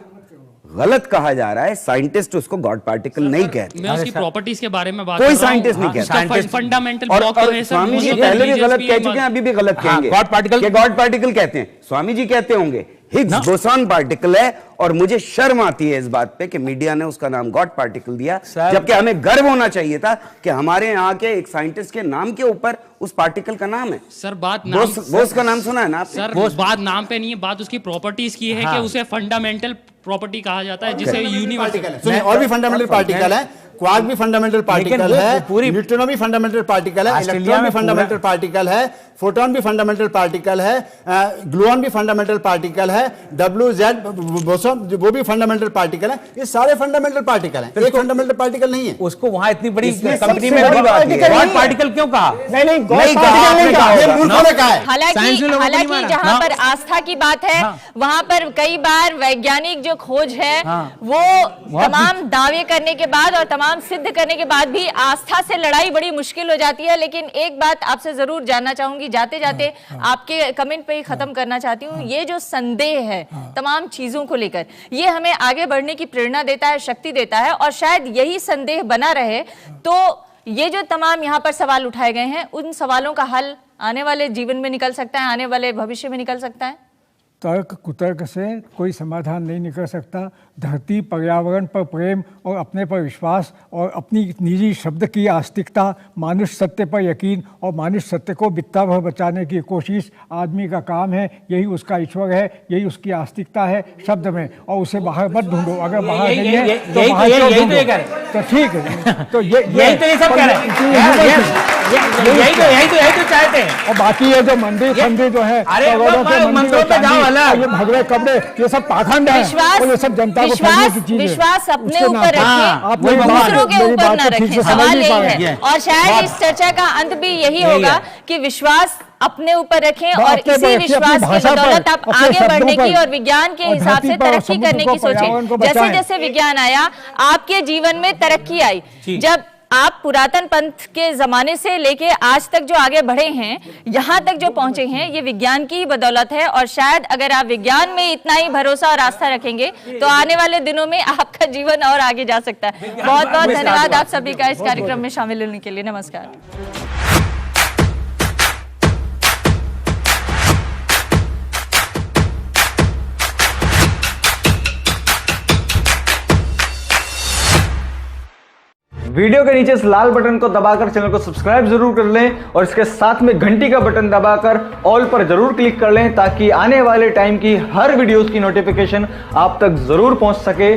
गलत कहा जा रहा है। साइंटिस्ट उसको गॉड पार्टिकल नहीं कहते। मैं उसकी प्रॉपर्टीज के बारे में बात कोई साइंटिस्ट नहीं कहता। फंडामेंटल और स्वामी जी पहले भी गलत कह चुके हैं, अभी भी गलत कहेंगे। गॉड पार्टिकल कहते हैं, स्वामी जी कहते होंगे हिग्स बोसॉन पार्टिकल है। और मुझे शर्म आती है इस बात पे कि मीडिया ने उसका नाम गॉड पार्टिकल दिया, जबकि हमें गर्व होना चाहिए था कि हमारे यहाँ के एक साइंटिस्ट के नाम के ऊपर उस पार्टिकल का नाम है। सर बात बोस का नाम सुना है ना आपने? सर बात नाम पे नहीं है, बात उसकी प्रॉपर्टीज की है कि उसे फंडामेंटल प्रॉपर्टी कहा जाता है जिसे यूनिवर्स। सुनिए, और भी फंडामेंटल पार्टिकल है। क्वार्क भी फंडामेंटल पार्टिकल है, न्यूट्रिनो भी फंडामेंटल पार्टिकल है, इलेक्ट्रॉन भी फंडामेंटल पार्टिकल है, फोटोन भी फंडामेंटल पार्टिकल है, ग्लूऑन भी फंडामेंटल पार्टिकल है, WZ बोसॉन वो भी फंडामेंटल पार्टिकल है। ये सारे फंडामेंटल पार्टिकल हैं, एक फंडामेंटल पार्टिकल नहीं है। उसको वहां इतनी बड़ी कंपनी में गॉड पार्टिकल क्यों कहा? नहीं गॉड पार्टिकल नहीं कहा, ये मूर्खों ने कहा है। हालांकि जहां पर आस्था की बात है वहां पर कई बार वैज्ञानिक जो खोज है वो तमाम दावे करने के बाद और तमाम सिद्ध करने के बाद भी आस्था से लड़ाई बड़ी मुश्किल हो जाती है। लेकिन एक बात आपसे जरूर जानना चाहूंगी, जाते जाते आपके कमेंट पे ही खत्म करना चाहती हूँ, ये जो संदेह है तमाम चीजों को लेकर, ये हमें आगे बढ़ने की प्रेरणा देता है, शक्ति देता है, और शायद यही संदेह बना रहे तो ये जो तमाम यहाँ पर सवाल उठाए गए हैं उन सवालों का हल आने वाले जीवन में निकल सकता है, आने वाले भविष्य में निकल सकता है। तर्क कुतर्क से कोई समाधान नहीं निकल सकता। धरती, पर्यावरण पर प्रेम और अपने पर विश्वास और अपनी निजी शब्द की आस्तिकता, मानुष सत्य पर यकीन और मानुष सत्य को बित्ता भर बचाने की कोशिश आदमी का काम है। यही उसका ईश्वर है, यही उसकी आस्तिकता है शब्द में, और उसे बाहर मत ढूंढो। अगर बाहर नहीं है तो बाहर क्यों ढूंढो? तो ठीक है, तो यही सब कह रहे हैं, यही तो चाहते हैं। और बाकी ये जो मंदिर फंदिर जो है, ये भगवे कपड़े, ये सब पाखंड है और ये सब जनता को फैलाने की चीज़ है। विश्वास अपने ऊपर रखें, दूसरों के ऊपर न रखें, सवाल यही है। और शायद इस चर्चा का अंत भी यही होगा कि विश्वास अपने ऊपर रखें और इसी विश्वास की बदौलत आप आगे बढ़ने की और विज्ञान के हिसाब से तरक्की करने की सोचें। जैसे जैसे विज्ञान आया आपके जीवन में तरक्की आई। जब आप पुरातन पंथ के जमाने से लेके आज तक जो आगे बढ़े हैं, यहाँ तक जो पहुंचे हैं, ये विज्ञान की ही बदौलत है। और शायद अगर आप विज्ञान में इतना ही भरोसा और आस्था रखेंगे तो आने वाले दिनों में आपका जीवन और आगे जा सकता है। बहुत बहुत धन्यवाद आप सभी का इस कार्यक्रम में शामिल होने के लिए। नमस्कार। वीडियो के नीचे इस लाल बटन को दबाकर चैनल को सब्सक्राइब जरूर कर लें और इसके साथ में घंटी का बटन दबाकर ऑल पर जरूर क्लिक कर लें ताकि आने वाले टाइम की हर वीडियोस की नोटिफिकेशन आप तक जरूर पहुंच सके।